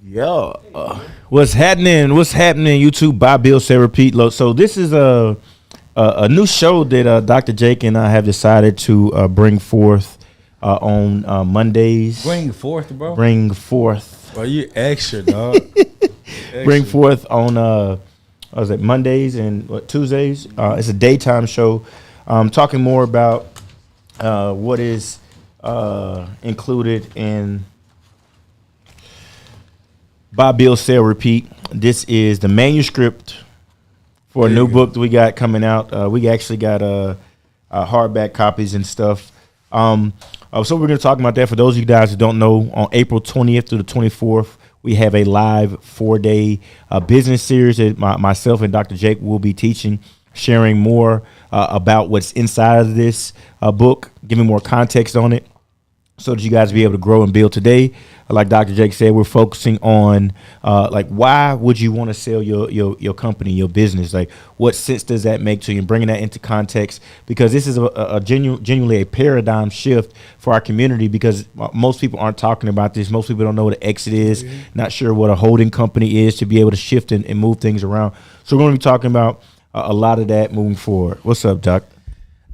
Yo, what's happening? What's happening? YouTube, buy, Bill, say, repeat. So this is a new show that Dr. Jake and I have decided to bring forth on Mondays. Bring forth, bro. Bring forth. Bro, you extra, dog. Bring forth on what was it, Mondays and Tuesdays. It's a daytime show. Talking more about what is included in Buy, Bill, Sell, Repeat. This is the manuscript for a new book that we got coming out. We actually got hardback copies and stuff. So we're going to talk about that. For those of you guys who don't know, on April 20th through the 24th, we have a live 4-day business series that myself and Dr. Jake will be teaching, sharing more about what's inside of this book, giving more context on it, so that you guys be able to grow and build. Today, like Dr. Jake said, we're focusing on like, why would you want to sell your company, your business? Like, what sense does that make to you? And bringing that into context, because this is genuinely a paradigm shift for our community, because most people aren't talking about this. Most people don't know what an exit is, not sure what a holding company is, to be able to shift and move things around. So we're going to be talking about a lot of that moving forward. What's up, Doc?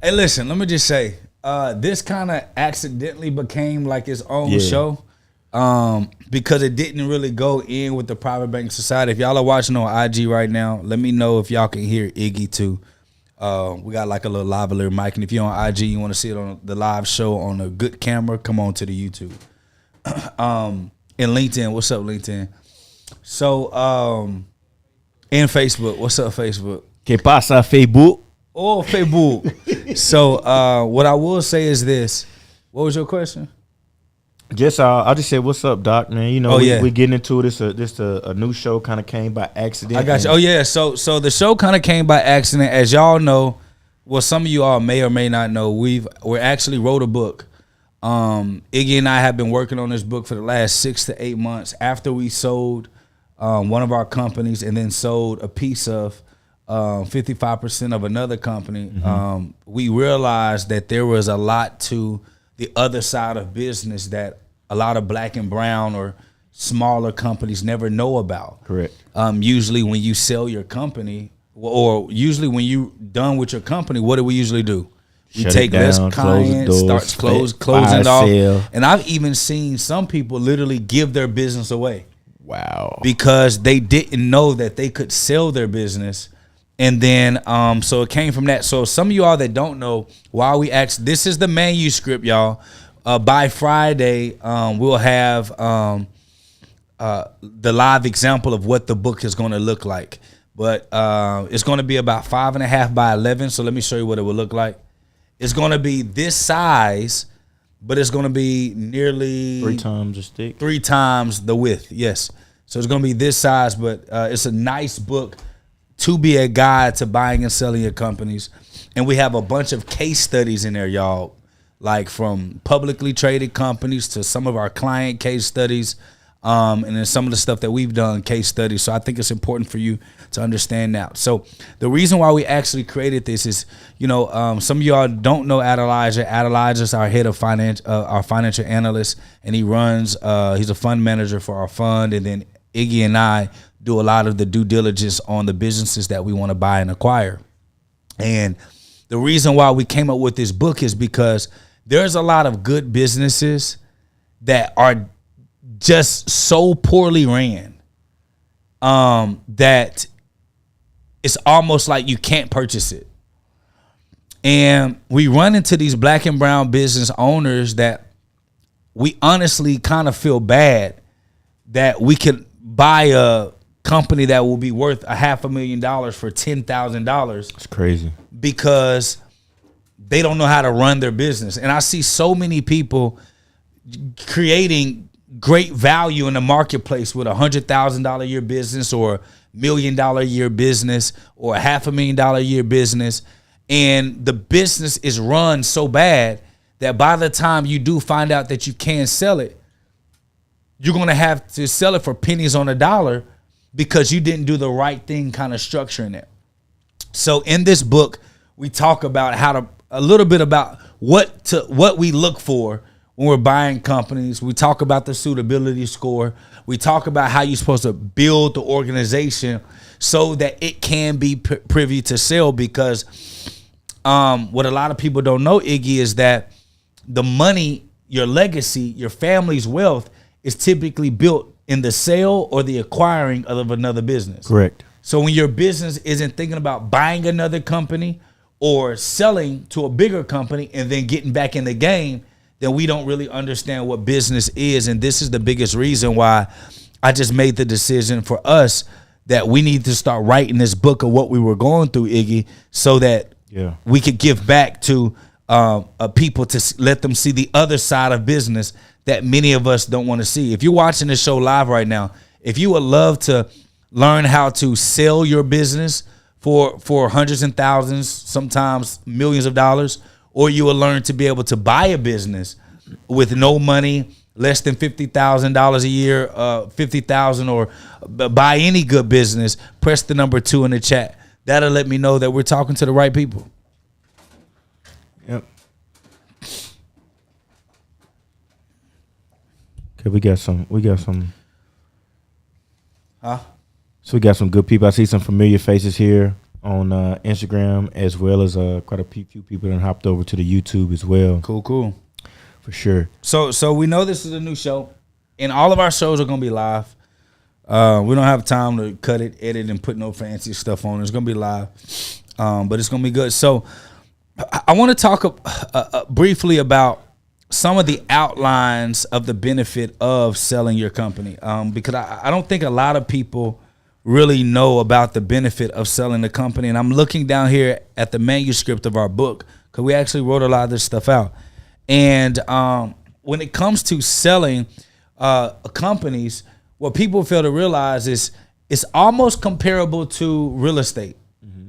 Hey, listen, let me just say, this kind of accidentally became like its own show, because it didn't really go in with the Private Banking Society. If y'all are watching on IG right now, let me know if y'all can hear Iggy too. We got like a little lavalier mic, and if you're on IG, you want to see it on the live show on a good camera, come on to the YouTube. And LinkedIn, what's up, LinkedIn? So, and Facebook, what's up, Facebook? ¿Qué pasa, Facebook? Oh, Facebook. So, what I will say is this. What was your question? Just I just said, what's up, Doc, man? You know, we're getting into it. This a new show, kind of came by accident. I got you. Oh yeah, so the show kind of came by accident. As y'all know, well, some of you all may or may not know, we're actually wrote a book. Iggy and I have been working on this book for the last 6 to 8 months after we sold one of our companies, and then sold a piece of 55% of another company. We realized that there was a lot to the other side of business that a lot of black and brown or smaller companies never know about. Correct. Usually when you sell your company, or usually when you done with your company, what do we usually do? We take less clients, starts closing it off. And I've even seen some people literally give their business away. Wow. Because they didn't know that they could sell their business. And then, so it came from that. So some of you all that don't know, why we asked, this is the manuscript, y'all. By Friday, we'll have the live example of what the book is going to look like. But it's going to be about 5.5 by 11. So let me show you what it will look like. It's going to be this size, but it's going to be nearly 3 times as thick. 3 times the width. Yes. So it's going to be this size, but it's a nice book to be a guide to buying and selling your companies. And we have a bunch of case studies in there, y'all, like from publicly traded companies to some of our client case studies, and then some of the stuff that we've done case studies. So I think it's important for you to understand that. So the reason why we actually created this is, you know, some of y'all don't know Adelijah. Adelijah's our head of our financial analyst, and he runs, he's a fund manager for our fund. And then Iggy and I do a lot of the due diligence on the businesses that we want to buy and acquire. And the reason why we came up with this book is because there's a lot of good businesses that are just so poorly ran that it's almost like you can't purchase it. And we run into these black and brown business owners that we honestly kind of feel bad that we can buy a company that will be worth $500,000 for $10,000. It's crazy, because they don't know how to run their business. And I see so many people creating great value in the marketplace with $100,000 a year business, or $1 million a year business, or $500,000 a year business. And the business is run so bad that by the time you do find out that you can sell it, you're going to have to sell it for pennies on a dollar, because you didn't do the right thing kind of structuring it. So in this book, we talk about a little bit about what we look for when we're buying companies. We talk about the suitability score. We talk about how you're supposed to build the organization so that it can be privy to sell, because what a lot of people don't know, Iggy, is that the money, your legacy, your family's wealth is typically built in the sale or the acquiring of another business. Correct. So when your business isn't thinking about buying another company or selling to a bigger company and then getting back in the game, then we don't really understand what business is. And this is the biggest reason why I just made the decision for us that we need to start writing this book of what we were going through, Iggy, so that we could give back to people, to let them see the other side of business that many of us don't want to see. If you're watching this show live right now, if you would love to learn how to sell your business for hundreds and thousands, sometimes millions of dollars, or you will learn to be able to buy a business with no money, less than $50,000 a year, $50,000, or buy any good business, press the number 2 in the chat. That'll let me know that we're talking to the right people. Yep. Okay, we got some. Huh? So we got some good people. I see some familiar faces here on Instagram, as well as quite a few people that hopped over to the YouTube as well. Cool. For sure. So we know this is a new show, and all of our shows are gonna be live. We don't have time to cut it, edit, and put no fancy stuff on. It's gonna be live, but it's gonna be good. So I want to talk briefly about some of the outlines of the benefit of selling your company, because I don't think a lot of people really know about the benefit of selling the company. And I'm looking down here at the manuscript of our book, because we actually wrote a lot of this stuff out. And when it comes to selling companies, what people fail to realize is it's almost comparable to real estate. Mm-hmm.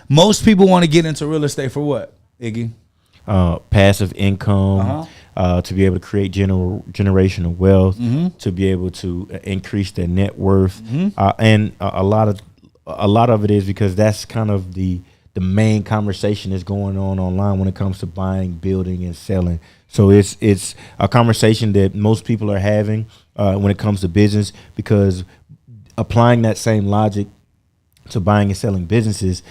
Most people want to get into real estate for what, Iggy? Passive income, to be able to create generational wealth, mm-hmm. to be able to increase their net worth, mm-hmm. And a lot of it is because that's kind of the main conversation that's going on online when it comes to buying, building, and selling. So it's a conversation that most people are having when it comes to business, because applying that same logic to buying and selling businesses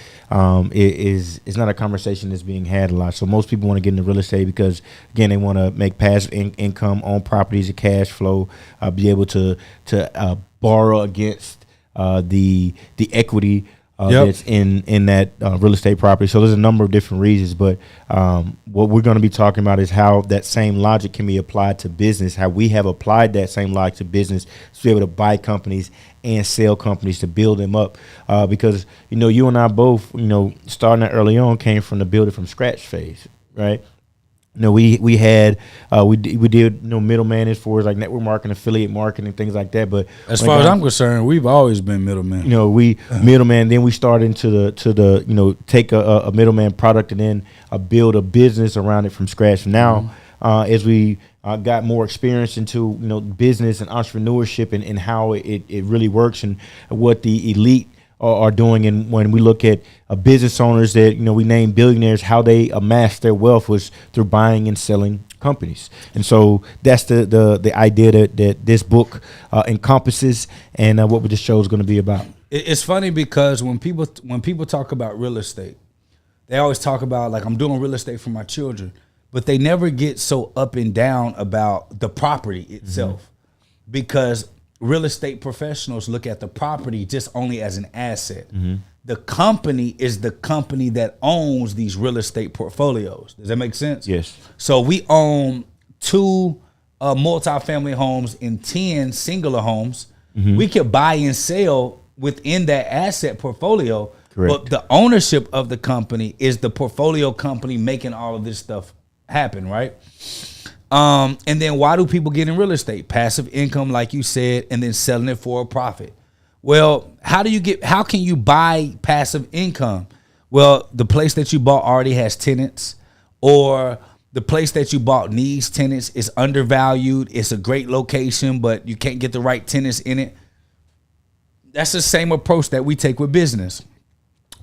is not a conversation that's being had a lot. So most people want to get into real estate because, again, they want to make passive income, own properties, a cash flow, be able to borrow against the equity that's in that real estate property. So there's a number of different reasons, but what we're going to be talking about is how that same logic can be applied to business, how we have applied that same logic to business to be able to buy companies and sell companies, to build them up, because you and I both starting out early on came from the build it from scratch phase, right? We did middleman as far as like network marketing, affiliate marketing, things like that. But as far as I'm concerned, we've always been middleman. We middleman. Then we started into the take a middleman product and then build a business around it from scratch. Now, as we got more experience into business and entrepreneurship and how it really works and what the elite are doing, and when we look at business owners that we name billionaires, how they amass their wealth was through buying and selling companies. And so that's the idea that this book encompasses, and what this show is going to be about. It's funny because when people talk about real estate, they always talk about like, I'm doing real estate for my children, but they never get so up and down about the property itself, mm-hmm. because real estate professionals look at the property just only as an asset. Mm-hmm. The company is the company that owns these real estate portfolios. Does that make sense? Yes. So we own 2 multifamily homes and 10 singular homes. Mm-hmm. We could buy and sell within that asset portfolio. Correct. But the ownership of the company is the portfolio company making all of this stuff happen, right? And then why do people get in real estate? Passive income, like you said, and then selling it for a profit. Well, how can you buy passive income? Well, the place that you bought already has tenants, or the place that you bought needs tenants, is undervalued. It's a great location, but you can't get the right tenants in it. That's the same approach that we take with business.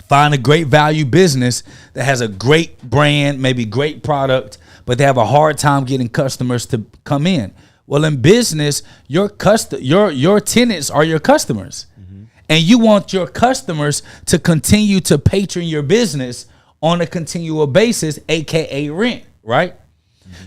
Find a great value business that has a great brand, maybe great product, but they have a hard time getting customers to come in. Well, in business, your tenants are your customers. And you want your customers to continue to patron your business on a continual basis, aka rent, right?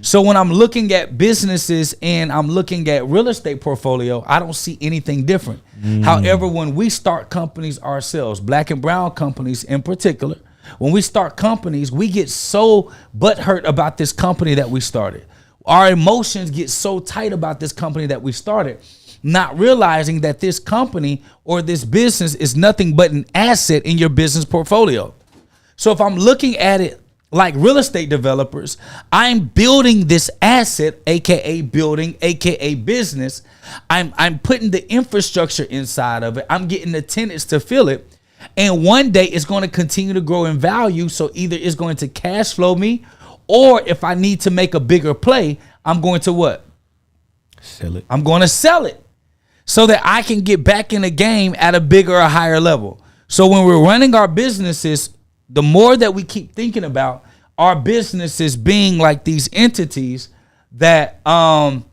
So when I'm looking at businesses and I'm looking at real estate portfolio, I don't see anything different. However, when we start companies ourselves, black and brown companies in particular, when we start companies, we get so butthurt about this company that we started. Our emotions get so tight about this company that we started, not realizing that this company or this business is nothing but an asset in your business portfolio. So if I'm looking at it like real estate developers, I'm building this asset, aka building, aka business. I'm putting the infrastructure inside of it. I'm getting the tenants to fill it. And one day it's going to continue to grow in value. So either it's going to cash flow me, or if I need to make a bigger play, I'm going to what? Sell it. I'm going to sell it so that I can get back in the game at a bigger or higher level. So when we're running our businesses, the more that we keep thinking about our businesses being like these entities that I'm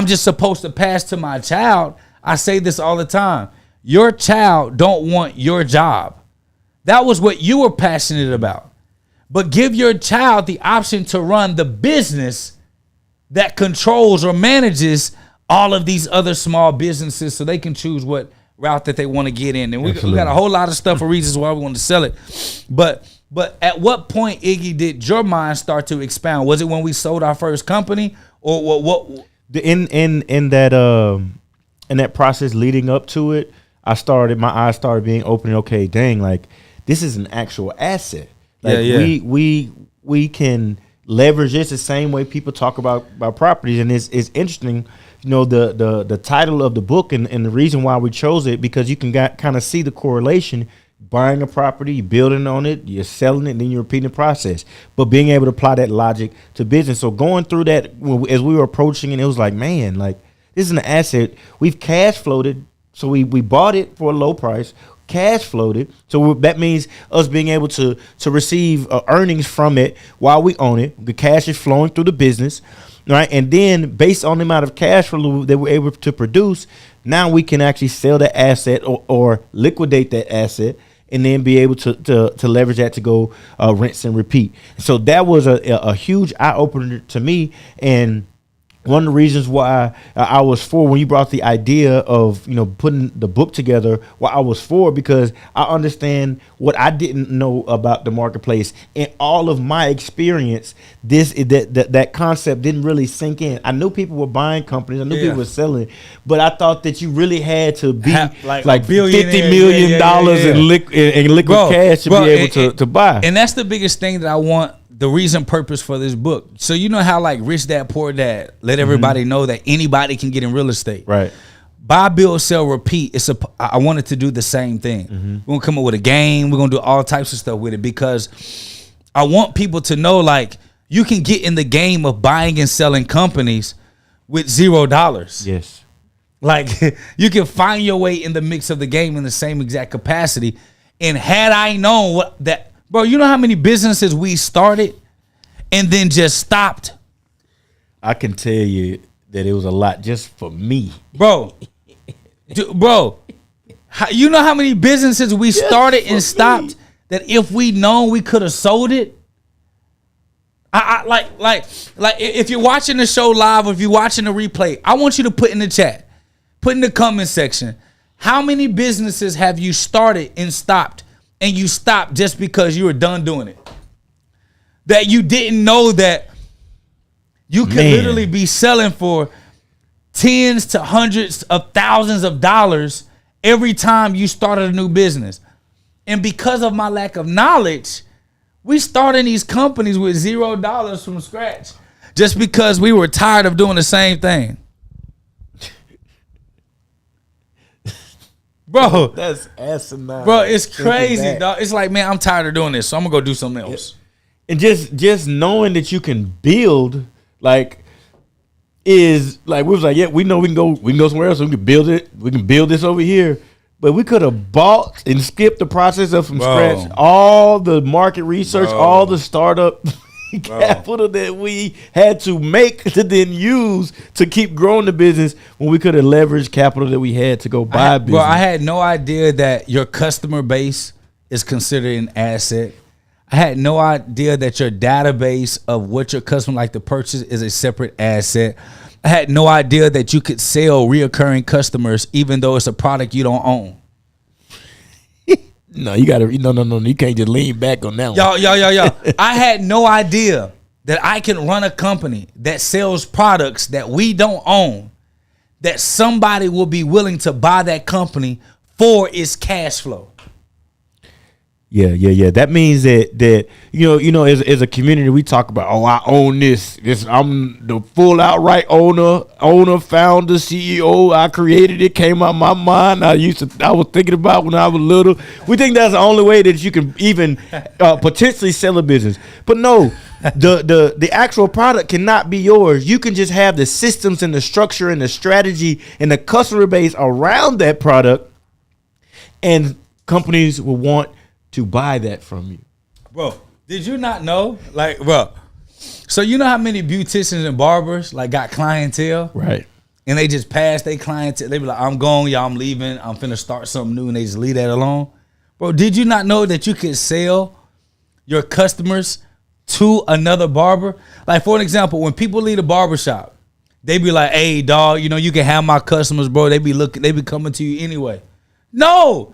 just supposed to pass to my child. I say this all the time. Your child don't want your job. That was what you were passionate about. But give your child the option to run the business that controls or manages all of these other small businesses so they can choose what route that they want to get in. And we got a whole lot of stuff for reasons why we want to sell it. But at what point, Iggy, did your mind start to expand? Was it when we sold our first company, or what? In that process leading up to it, my eyes started being open. Okay, dang, like this is an actual asset. Like we can leverage this the same way people talk about properties, and it's interesting. You know, the title of the book and the reason why we chose it, because you can kind of see the correlation. Buying a property, you're building on it, you're selling it, and then you're repeating the process. But being able to apply that logic to business. So going through that as we were approaching it, it was like, man, like this is an asset. We've cash flowed it. So we bought it for a low price, cash flowed it. So that means us being able to receive earnings from it while we own it. The cash is flowing through the business, right? And then based on the amount of cash flow that we're able to produce, now we can actually sell the asset or liquidate that asset, and then be able to leverage that to go rinse and repeat. So that was a huge eye opener to me. And one of the reasons why I was for, when you brought the idea of, putting the book together, why I was for, because I understand what I didn't know about the marketplace. In all of my experience, that concept didn't really sink in. I knew people were buying companies, I knew people were selling, but I thought that you really had to be like $50 million in liquid cash to be able to buy. And that's the biggest thing that I want. The reason purpose for this book. So you know how like Rich Dad Poor Dad let everybody know that anybody can get in real estate. Right. Buy, build, sell, repeat. I wanted to do the same thing. We're gonna come up with a game. We're gonna do all types of stuff with it, because I want people to know, like, you can get in the game of buying and selling companies with $0. Yes. Like you can find your way in the mix of the game in the same exact capacity. And had I known that. Bro, you know how many businesses we started and then just stopped? I can tell you that it was a lot just for me. Bro, you know how many businesses we started and stopped that if we known we could have sold it? Like if you're watching the show live or if you're watching the replay, I want you to put in the chat, put in the comment section, how many businesses have you started and stopped? And you stopped just because you were done doing it. That you didn't know that you could literally be selling for tens to hundreds of thousands of dollars every time you started a new business. And because of my lack of knowledge, we started these companies with $0 from scratch just because we were tired of doing the same thing. Bro, that's asinine. Bro, it's crazy, dog. It's like, man, I'm tired of doing this, so I'm gonna go do something else. And just knowing that you can build, like, is like, we was like, yeah, we know we can go somewhere else. We can build it. We can build this over here. But we could have bought and skipped the process of from scratch, all the market research, all the startup. capital that we had to make to then use to keep growing the business when we could have leveraged capital that we had to go buy business. Bro, I had no idea that your customer base is considered an asset. I had no idea that your database of what your customer like to purchase is a separate asset. I had no idea that you could sell reoccurring customers even though it's a product you don't own. No, you gotta no. You can't just lean back on that one. Yo. I had no idea that I can run a company that sells products that we don't own, that somebody will be willing to buy that company for its cash flow. Yeah. That means that as a community, we talk about, I own this. I'm the full outright owner, founder, CEO. I created it, came out of my mind. I was thinking about when I was little. We think that's the only way that you can even potentially sell a business. But no, the actual product cannot be yours. You can just have the systems and the structure and the strategy and the customer base around that product, and companies will want to buy that from you. Bro, did you not know? Like, bro, so you know how many beauticians and barbers like got clientele? Right. And they just pass their clientele. They be like, I'm gone, y'all, I'm leaving. I'm finna start something new, and they just leave that alone. Bro, did you not know that you could sell your customers to another barber? Like, for an example, when people leave the barbershop, they be like, hey, dog, you can have my customers, bro. They be coming to you anyway. No,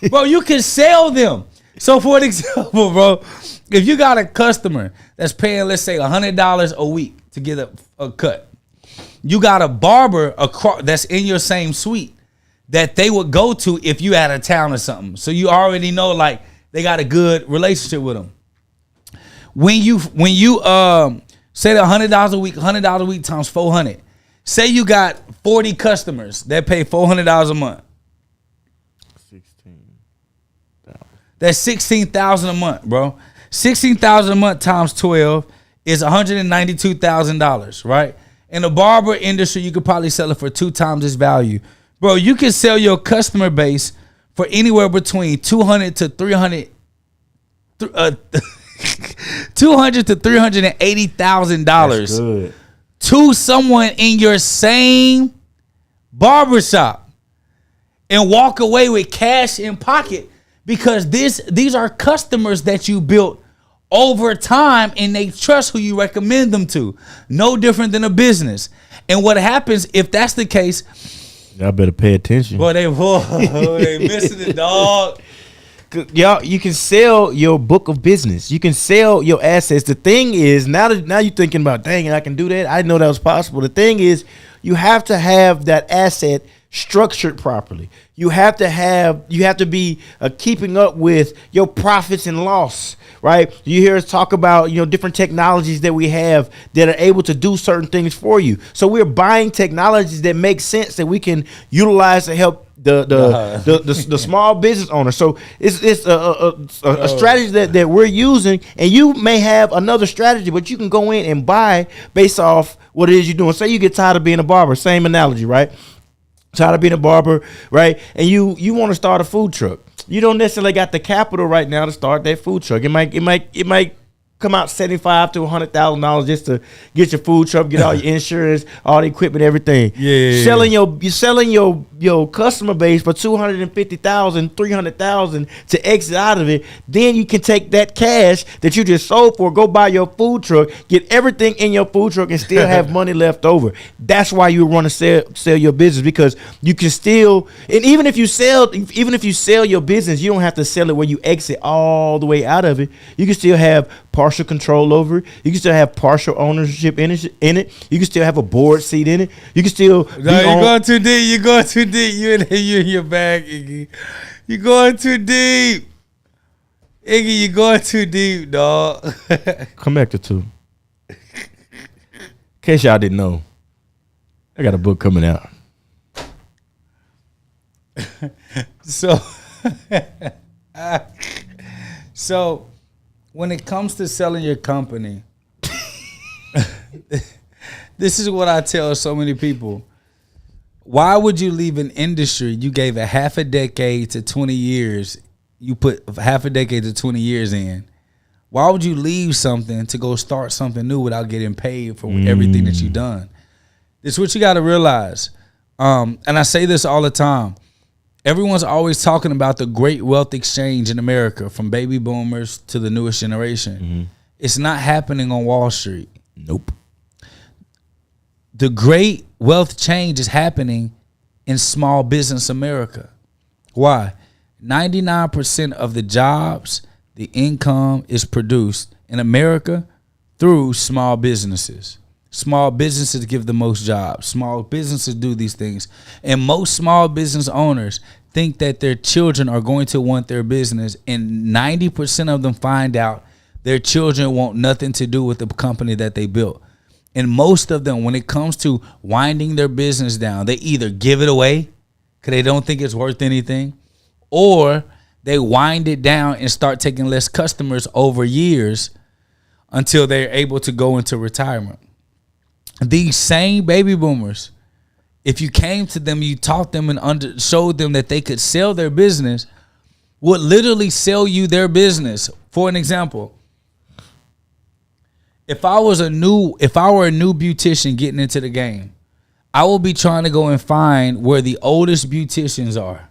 bro, you can sell them. So for an example, bro, if you got a customer that's paying, let's say, $100 a week to get a cut, you got a barber that's in your same suite that they would go to if you out of town or something. So you already know, like, they got a good relationship with them. When you say that $100 a week times 400, say you got 40 customers that pay $400 a month. That's $16,000 a month, bro. $16,000 a month times 12 is $192,000, right? In the barber industry, you could probably sell it for 2 times its value. Bro, you can sell your customer base for anywhere between $200 to $380,000 to someone in your same barbershop and walk away with cash in pocket. Because these are customers that you built over time, and they trust who you recommend them to. No different than a business. And what happens if that's the case? Y'all better pay attention. Boy, they missing it, dog. Y'all, you can sell your book of business. You can sell your assets. The thing is, now you're thinking about, dang, I can do that. I didn't know that was possible. The thing is, you have to have that asset structured properly. You have to be keeping up with your profits and loss, right? You hear us talk about, different technologies that we have that are able to do certain things for you. So we're buying technologies that make sense that we can utilize to help the small business owner. So it's a strategy that we're using, and you may have another strategy, but you can go in and buy based off what it is you're doing. Say you get tired of being a barber, same analogy, right? Tired of being a barber, right? And you want to start a food truck. You don't necessarily got the capital right now to start that food truck. It might come out $75,000 to $100,000 just to get your food truck, get all your insurance, all the equipment, everything. Yeah. You're selling your customer base for $250,000, $300,000 to exit out of it. Then you can take that cash that you just sold for, go buy your food truck, get everything in your food truck, and still have money left over. That's why you want to sell your business, because you can still, and even if you sell your business, you don't have to sell it where you exit all the way out of it. You can still have partial control over it. You can still have partial ownership in it. You can still have a board seat in it. You can still. No, you're going too deep. You're going too deep. You in your bag, Iggy. You're going too deep. Iggy, you're going too deep, dog. Come back to 2. In case y'all didn't know, I got a book coming out. So when it comes to selling your company, this is what I tell so many people. Why would you leave an industry you gave a half a decade to 20 years? You put half a decade to 20 years in. Why would you leave something to go start something new without getting paid for everything that you've done? This is what you got to realize. And I say this all the time. Everyone's always talking about the great wealth exchange in America, from baby boomers to the newest generation. It's not happening on Wall Street. Nope. The great wealth change is happening in small business America. Why? 99% of the jobs, the income is produced in America through small businesses. Small businesses give the most jobs. Small businesses do these things. And most small business owners think that their children are going to want their business. And 90% of them find out their children want nothing to do with the company that they built. And most of them, when it comes to winding their business down, they either give it away because they don't think it's worth anything, or they wind it down and start taking less customers over years until they're able to go into retirement. These same baby boomers, if you came to them, you taught them and showed them that they could sell their business, would literally sell you their business. For an example, if I were a new beautician getting into the game, I will be trying to go and find where the oldest beauticians are.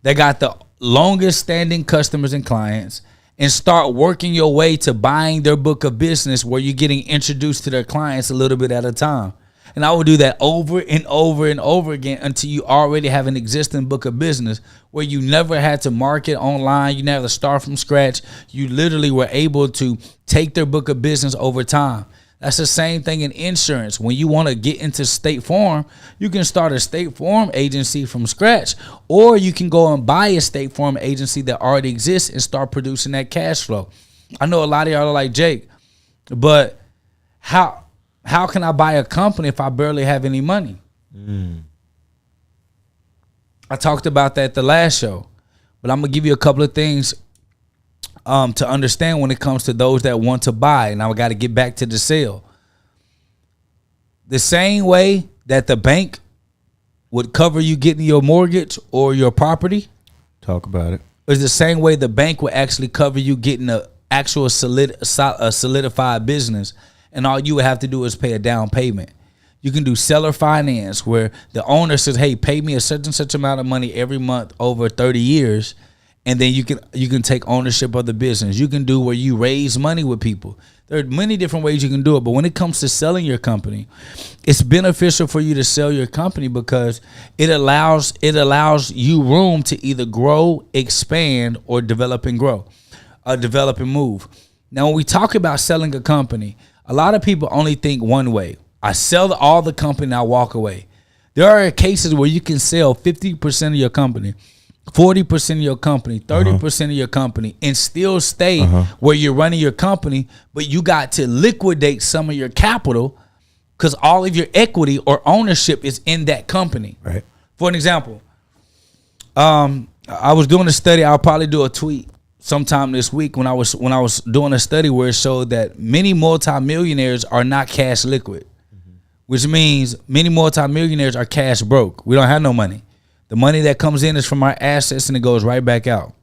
They got the longest standing customers and clients, and start working your way to buying their book of business, where you're getting introduced to their clients a little bit at a time. And I will do that over and over and over again until you already have an existing book of business where you never had to market online. You never had to start from scratch. You literally were able to take their book of business over time. That's the same thing in insurance. When you want to get into State Farm, you can start a State Farm agency from scratch, or you can go and buy a State Farm agency that already exists and start producing that cash flow. I know a lot of y'all are like, Jake, but how can I buy a company if I barely have any money? I talked about that the last show, but I'm going to give you a couple of things to understand when it comes to those that want to buy. And I got to get back to the sale. The same way that the bank would cover you getting your mortgage or your property, Talk about it. is the same way the bank would actually cover you getting a actual solidified business. And all you would have to do is pay a down payment. You can do seller finance, where the owner says, hey, pay me a such and such amount of money every month over 30 years. And then you can take ownership of the business. You can do where you raise money with people. There are many different ways you can do it. But when it comes to selling your company, it's beneficial for you to sell your company because it allows you room to either grow, expand, or develop and grow, develop and move. Now, when we talk about selling a company, a lot of people only think one way. I sell all the company and I walk away. There are cases where you can sell 50% of your company, 40% of your company, 30% of your company, and still stay where you're running your company, but you got to liquidate some of your capital because all of your equity or ownership is in that company. Right. For an example, I was doing a study. I'll probably do a tweet sometime this week when I was doing a study where it showed that many multimillionaires are not cash liquid, which means many multimillionaires are cash broke. We don't have no money. The money that comes in is from our assets and it goes right back out.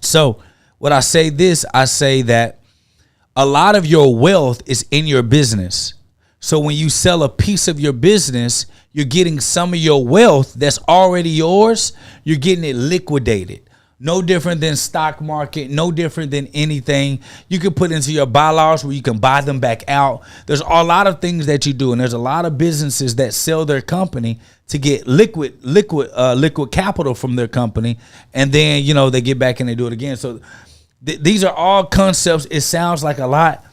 So when I say this, I say that a lot of your wealth is in your business. So when you sell a piece of your business, you're getting some of your wealth that's already yours. You're getting it liquidated. No different than stock market, no different than anything. You can put into your bylaws where you can buy them back out. There's a lot of things that you do, and there's a lot of businesses that sell their company to get liquid capital from their company, and then they get back and they do it again. So these are all concepts. It sounds like a lot,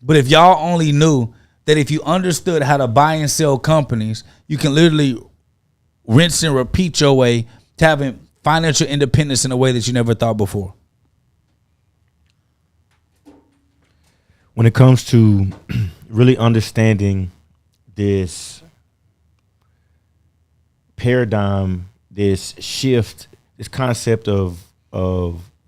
but if y'all only knew that if you understood how to buy and sell companies, you can literally rinse and repeat your way to having financial independence in a way that you never thought before. When it comes to really understanding this paradigm, this shift, this concept of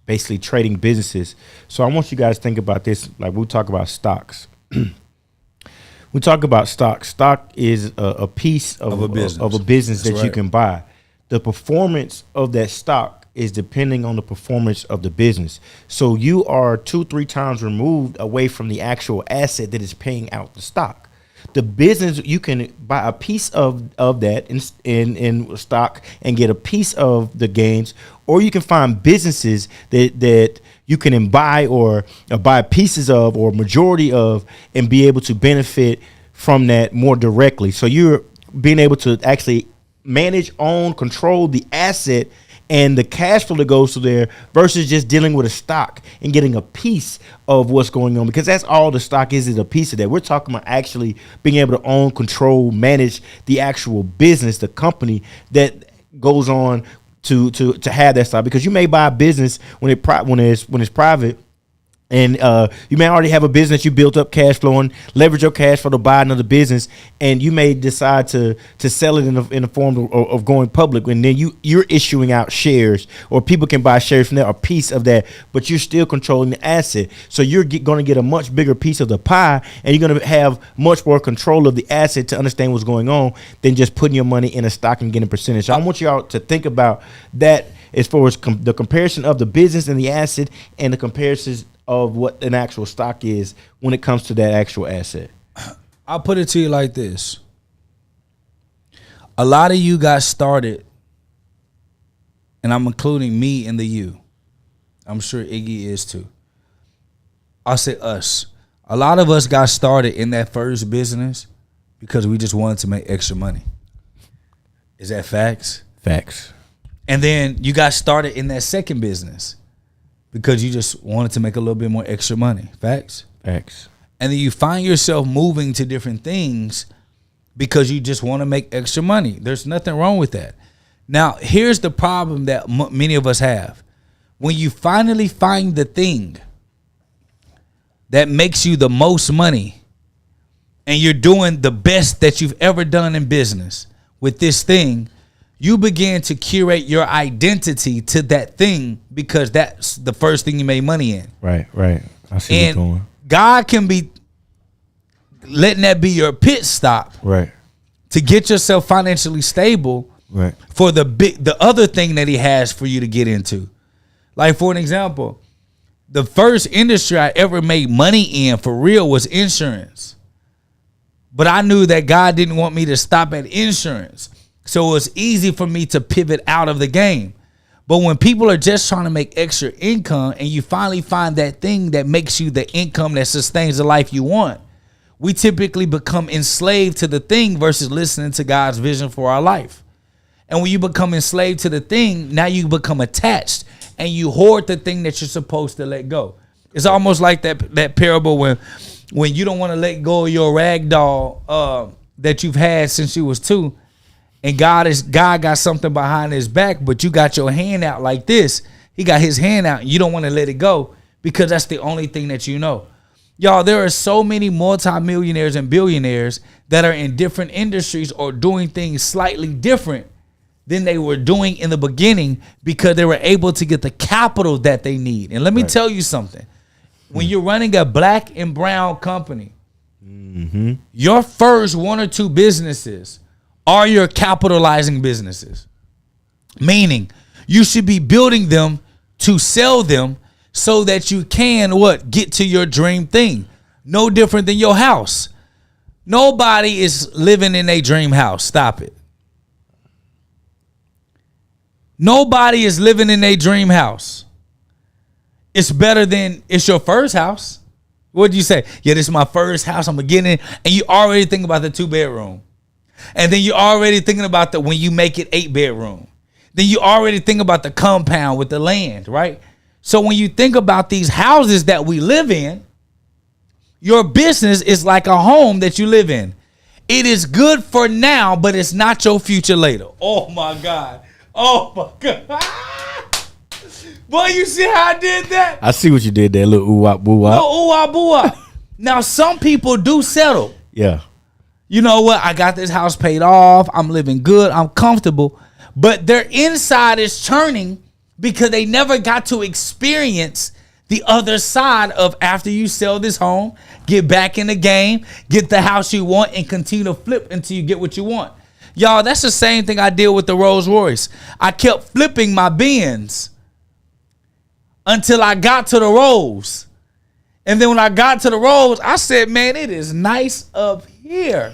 basically trading businesses. So I want you guys to think about this. Like we talk about stocks. We talk about stock. Stock is a piece of a business That's that you can buy. The performance of that stock is depending on the performance of the business. So you are 2-3 times removed away from the actual asset that is paying out the stock. The business, you can buy a piece of that in stock and get a piece of the gains, or you can find businesses that you can buy or buy pieces of or majority of and be able to benefit from that more directly. So you're being able to actually manage, own, control the asset and the cash flow that goes to there versus just dealing with a stock and getting a piece of what's going on, because that's all the stock is a piece of that. We're talking about actually being able to own, control, manage the actual business, the company that goes on to have that stock. Because you may buy a business when it's private, and you may already have a business you built up cash flow and leverage your cash flow to buy another business, and you may decide to sell it in the form of going public, and then you're issuing out shares, or people can buy shares from there, a piece of that, but you're still controlling the asset. So you're going to get a much bigger piece of the pie, and you're going to have much more control of the asset to understand what's going on than just putting your money in a stock and getting a percentage. So I want y'all to think about that as far as the comparison of the business and the asset, and the comparisons of what an actual stock is when it comes to that actual asset. I'll put it to you like this. A lot of you got started, and I'm including me in the you. I'm sure Iggy is too. I'll say us. A lot of us got started in that first business because we just wanted to make extra money. Is that facts? Facts. And then you got started in that second business because you just wanted to make a little bit more extra money. Facts? Facts. And then you find yourself moving to different things because you just want to make extra money. There's nothing wrong with that. Now, here's the problem that many of us have. When you finally find the thing that makes you the most money, and you're doing the best that you've ever done in business with this thing, you begin to curate your identity to that thing because that's the first thing you made money in. Right. I see what's going on. God can be letting that be your pit stop. Right. To get yourself financially stable. Right. For the other thing that he has for you to get into. Like, for an example, the first industry I ever made money in for real was insurance. But I knew that God didn't want me to stop at insurance. So it was easy for me to pivot out of the game. But when people are just trying to make extra income and you finally find that thing that makes you the income that sustains the life you want, we typically become enslaved to the thing versus listening to God's vision for our life. And when you become enslaved to the thing, now you become attached and you hoard the thing that you're supposed to let go. It's almost like that parable when you don't want to let go of your rag doll that you've had since you was 2. And God got something behind his back, but you got your hand out like this. He got his hand out and you don't want to let it go because that's the only thing that you know. Y'all, there are so many multimillionaires and billionaires that are in different industries or doing things slightly different than they were doing in the beginning because they were able to get the capital that they need. And let me tell you something. When you're running a black and brown company, your first 1 or 2 businesses are your capitalizing businesses. Meaning you should be building them to sell them so that you can get to your dream thing. No different than your house. Nobody is living in a dream house. Stop it. Nobody is living in a dream house. It's better than it's your first house. What do you say? Yeah, this is my first house. I'm beginning. And you already think about the 2-bedroom. And then you're already thinking about when you make it 8-bedroom. Then you already think about the compound with the land, right? So when you think about these houses that we live in, your business is like a home that you live in. It is good for now, but it's not your future later. Oh my God. Oh my God. Boy, you see how I did that? I see what you did there, little ooh-wop, boo-wop. No, ooh-wop, boo-wop. Now, some people do settle. Yeah. You know what? I got this house paid off. I'm living good. I'm comfortable. But their inside is churning because they never got to experience the other side of after you sell this home, get back in the game, get the house you want, and continue to flip until you get what you want. Y'all, that's the same thing I did with the Rolls Royce. I kept flipping my Benz until I got to the Rolls. And then when I got to the Rolls, I said, man, it is nice up here.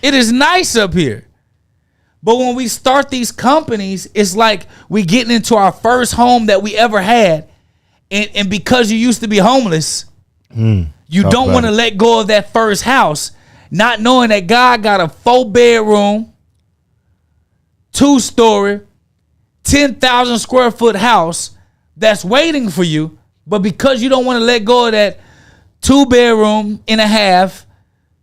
It is nice up here. But when we start these companies, it's like we getting into our first home that we ever had. And because you used to be homeless, you don't want to let go of that first house, not knowing that God got a 4-bedroom, 2-story, 10,000 square foot house that's waiting for you. But because you don't want to let go of that 2-bedroom and a half,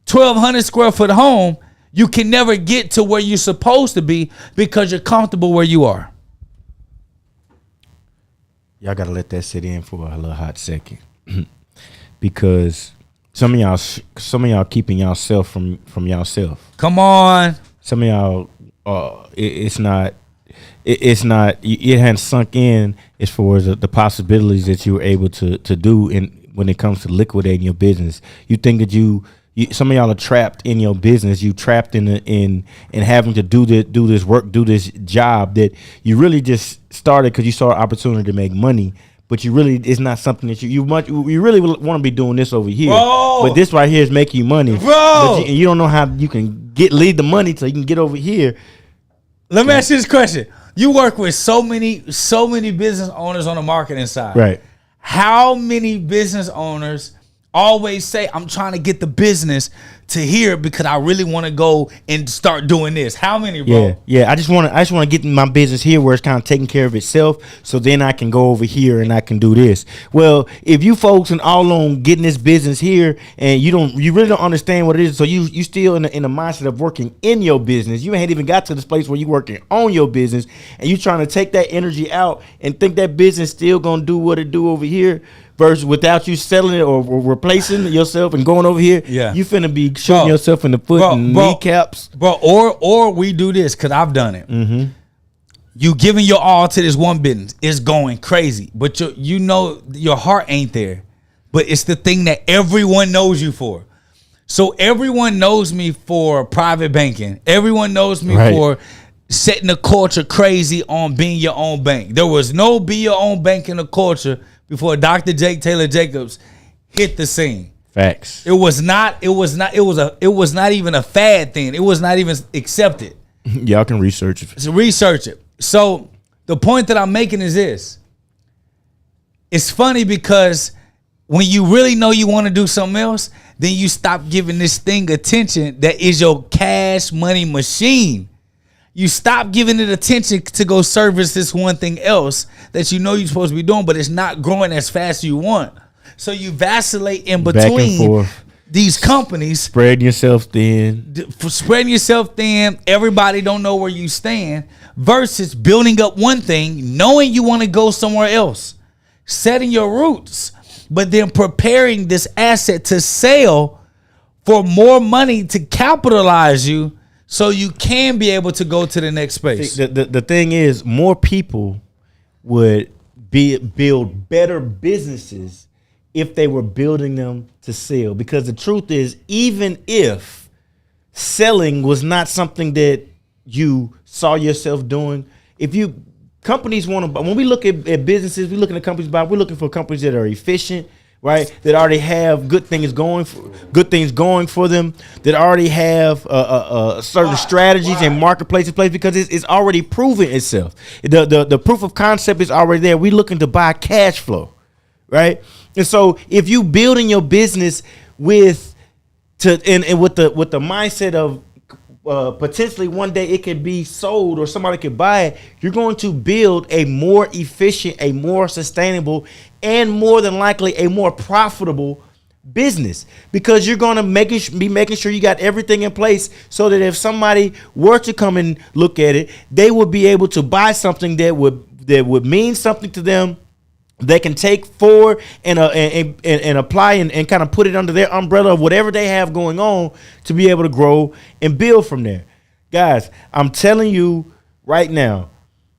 1,200 square foot home, you can never get to where you're supposed to be because you're comfortable where you are. Y'all got to let that sit in for a little hot second. Because some of y'all keeping yourself from yourself. Come on. Some of y'all, it hadn't sunk in as far as the possibilities that you were able to do when it comes to liquidating your business. You think that some of y'all are trapped in your business. You trapped in having to do this work, do this job that you really just started because you saw an opportunity to make money. But you really, it's not something that you really want to be doing this over here. Bro. But this right here is making you money. Bro. But you don't know how you can lead the money so you can get over here. Let me ask you this question. You work with so many business owners on the marketing side. Right. How many business owners always say, I'm trying to get the business to here because I really want to go and start doing this? How many, bro? Yeah. I just want to get my business here where it's kind of taking care of itself, so then I can go over here and I can do this. Well, if you folks and all on getting this business here and you really don't understand what it is, so you still in the mindset of working in your business. You ain't even got to this place where you working on your business and you trying to take that energy out and think that business still gonna do what it do over here. Versus without you selling it or replacing yourself and going over here, you finna be shooting yourself in the foot and kneecaps. Bro, or we do this, because I've done it. Mm-hmm. You giving your all to this one business. It's going crazy. But you know your heart ain't there. But it's the thing that everyone knows you for. So everyone knows me for private banking. Everyone knows me for setting the culture crazy on being your own bank. There was no be your own bank in the culture before Dr. Jake Taylor Jacobs hit the scene. Facts. It was not even a fad thing. It was not even accepted. Y'all can research it. So research it. So the point that I'm making is this. It's funny because when you really know you want to do something else, then you stop giving this thing attention that is your cash money machine. You stop giving it attention to go service this one thing else that you know you're supposed to be doing, but it's not growing as fast as you want. So you vacillate in between these companies. Spreading yourself thin. Spreading yourself thin. Everybody don't know where you stand. Versus building up one thing, knowing you want to go somewhere else. Setting your roots. But then preparing this asset to sell for more money to capitalize you, so you can be able to go to the next space. See, the thing is, more people would build better businesses if they were building them to sell. Because the truth is, even if selling was not something that you saw yourself doing, companies want to, when we look at businesses, we looking at companies, we're looking for companies that are efficient, right? That already have good things going for them. That already have certain strategies and marketplaces in place because it's already proven itself. The proof of concept is already there. We looking to buy cash flow, right? And so if you building your business with the mindset of potentially one day it could be sold or somebody could buy it, you're going to build a more efficient, a more sustainable, and more than likely a more profitable business, because you're going to be making sure you got everything in place so that if somebody were to come and look at it, they would be able to buy something that would mean something to them. They can take forward and apply and kind of put it under their umbrella of whatever they have going on to be able to grow and build from there. Guys, I'm telling you right now,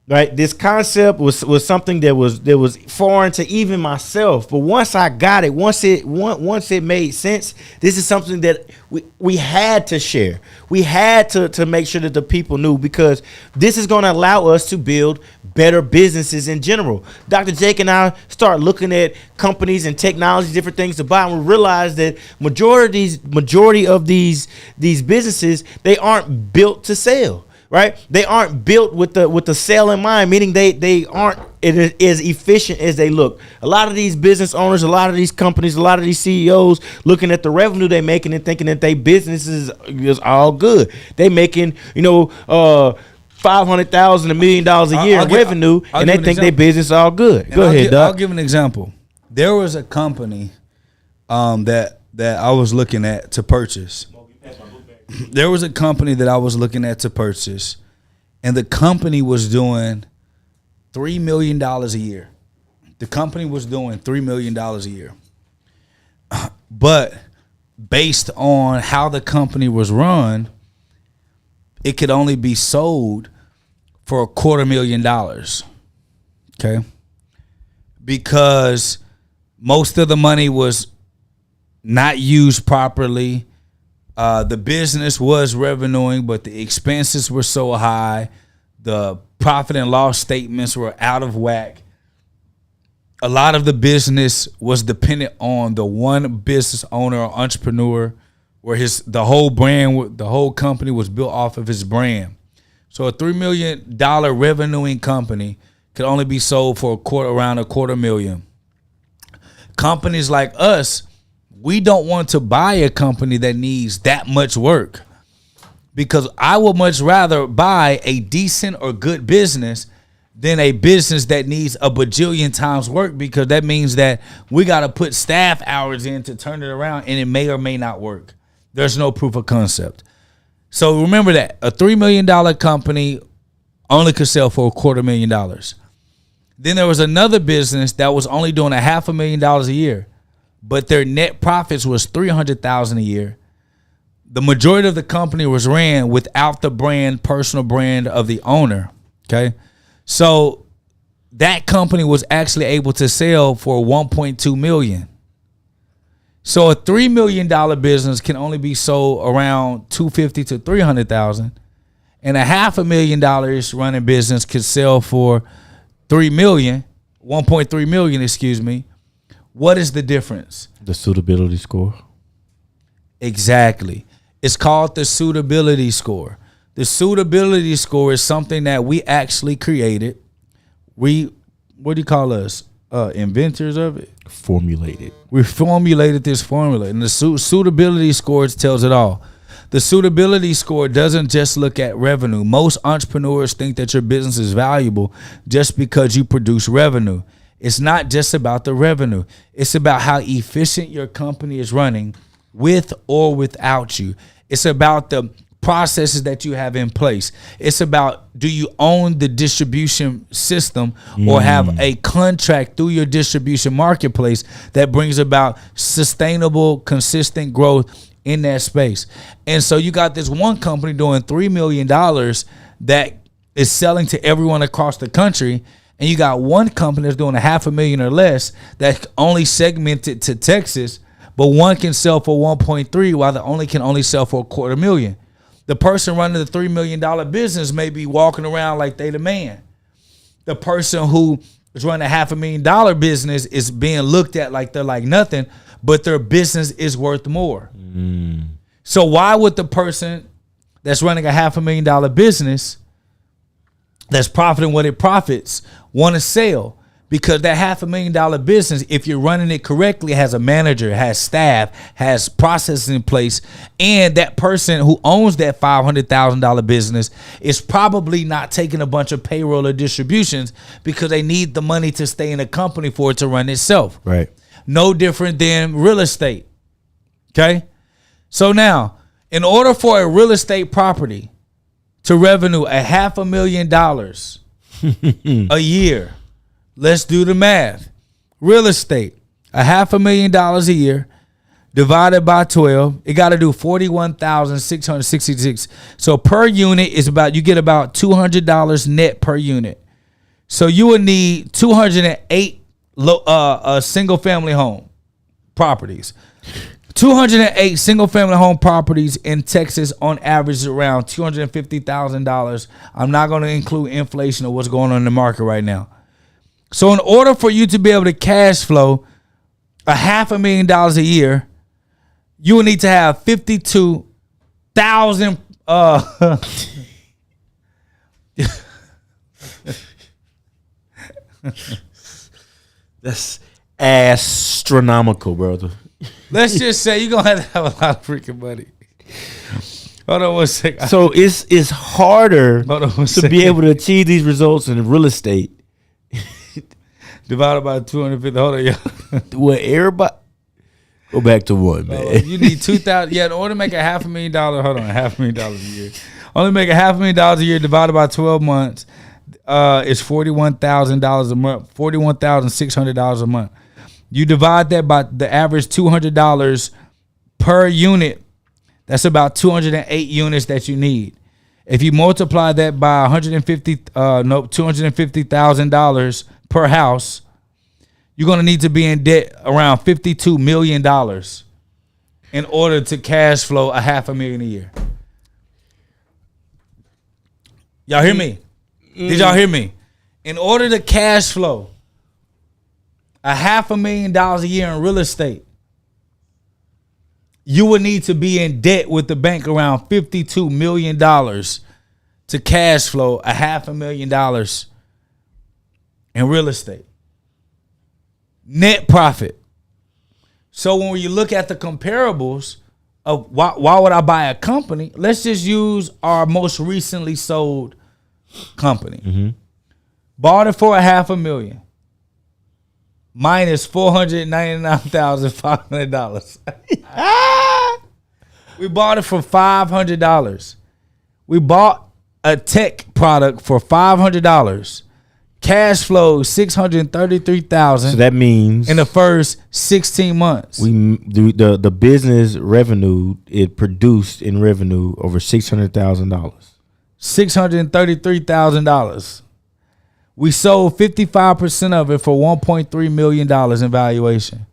right? This concept was something that was foreign to even myself. But once I got it, once it made sense, this is something that we had to share. We had to make sure that the people knew, because this is going to allow us to build better businesses in general. Dr. Jake and I start looking at companies and technology, different things to buy, and we realize that majority of these businesses, they aren't built to sell. Right? They aren't built with the sale in mind, meaning they aren't as efficient as they look. A lot of these business owners, a lot of these companies, a lot of these CEOs looking at the revenue they're making and thinking that their business is all good. They making, $500,000, $1 million a year in revenue, and they think their business is all good. Go ahead, Doc. I'll give an example. There was a company that I was looking at to purchase. There was a company that I was looking at to purchase, and the company was doing $3 million a year. The company was doing $3 million a year. But based on how the company was run, it could only be sold for $250,000. Okay? Because most of the money was not used properly. The business was revenuing, but the expenses were so high. The profit and loss statements were out of whack. A lot of the business was dependent on the one business owner or entrepreneur, where the whole company was built off of his brand. So a $3 million revenuing company could only be sold for around $250,000. Companies like us, we don't want to buy a company that needs that much work, because I would much rather buy a decent or good business than a business that needs a bajillion times work, because that means that we got to put staff hours in to turn it around, and it may or may not work. There's no proof of concept. So remember that a $3 million company only could sell for $250,000. Then there was another business that was only doing $500,000 a year, but their net profits was $300,000 a year. The majority of the company was ran without the personal brand of the owner. Okay. So that company was actually able to sell for $1.2 million. So a $3 million business can only be sold around $250,000 to $300,000. And a $500,000 running business could sell for $1.3 million, excuse me. What is the difference? The suitability score. Exactly. It's called the suitability score. The suitability score is something that we actually created. What do you call us? Inventors of it? Formulated. We formulated this formula, and the suitability score tells it all. The suitability score doesn't just look at revenue. Most entrepreneurs think that your business is valuable just because you produce revenue. It's not just about the revenue. It's about how efficient your company is running with or without you. It's about the processes that you have in place. It's about, do you own the distribution system or have a contract through your distribution marketplace that brings about sustainable, consistent growth in that space. And so you got this one company doing $3 million that is selling to everyone across the country. And you got one company that's doing $500,000 or less that's only segmented to Texas, but one can sell for 1.3 while the only can only sell for $250,000. The person running the $3 million business may be walking around like they the man. The person who is running a $500,000 business is being looked at like they're like nothing, but their business is worth more. So why would the person that's running a $500,000 business that's profiting what it profits want to sell? Because that $500,000 business, if you're running it correctly, has a manager, has staff, has processes in place, and that person who owns that $500,000 business is probably not taking a bunch of payroll or distributions because they need the money to stay in the company for it to run itself. Right. No different than real estate. Okay? So now, in order for a real estate property to revenue $500,000 a year, let's do the math. Real estate, $500,000 a year divided by 12. It got to do 41,666. So per unit is you get about $200 net per unit. So you would need 208 single family home properties. 208 single family home properties in Texas on average is around $250,000. I'm not going to include inflation or what's going on in the market right now. So in order for you to be able to cash flow $500,000 a year, you will need to have 52,000 That's astronomical, brother. Let's just say you're gonna have a lot of freaking money. Hold on one second. So it's harder to be able to achieve these results in real estate. Divided by 250. Hold on, y'all. Well, everybody go back to one, man. You need 2,000. Yeah, in order to make $500,000. Hold on, $500,000 a year. Only make $500,000 a year divided by 12 months. It's $41,000 a month. $41,600 a month. You divide that by the average $200 per unit. That's about 208 units that you need. If you multiply that by $250,000 per house, you're gonna need to be in debt around $52 million in order to cash flow $500,000 a year. Y'all hear me? Did y'all hear me? In order to cash flow $500,000 a year in real estate, you would need to be in debt with the bank around $52 million to cash flow $500,000 in real estate. Net profit. So when you look at the comparables of why would I buy a company, let's just use our most recently sold company. Mm-hmm. Bought it for $500,000 minus $499,500. We bought it for $500. We bought a tech product for $500. Cash flow $633,000. So that means in the first 16 months, the business revenue it produced in revenue over $600,000. $633,000. We sold 55% of it for $1.3 million in valuation.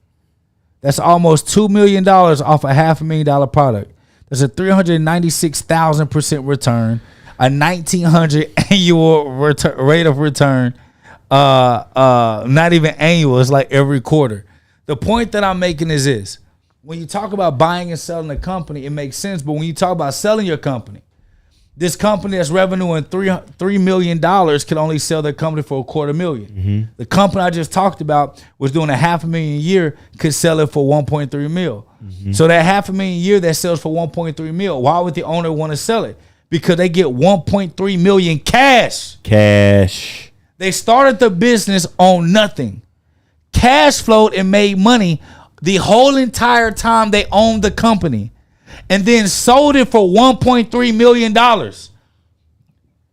That's almost $2 million off a $500,000 product. That's a 396,000% return, a 1,900 annual rate of return. Not even annual, it's like every quarter. The point that I'm making is this: when you talk about buying and selling a company, it makes sense. But when you talk about selling your company, this company that's revenuing $3 million can only sell their company for $250,000. Mm-hmm. The company I just talked about was doing $500,000 a year, could sell it for $1.3 million. Mm-hmm. So that $500,000 a year that sells for $1.3 million, why would the owner want to sell it? Because they get $1.3 million cash. Cash. They started the business on nothing. Cash flowed and made money the whole entire time they owned the company. And then sold it for $1.3 million.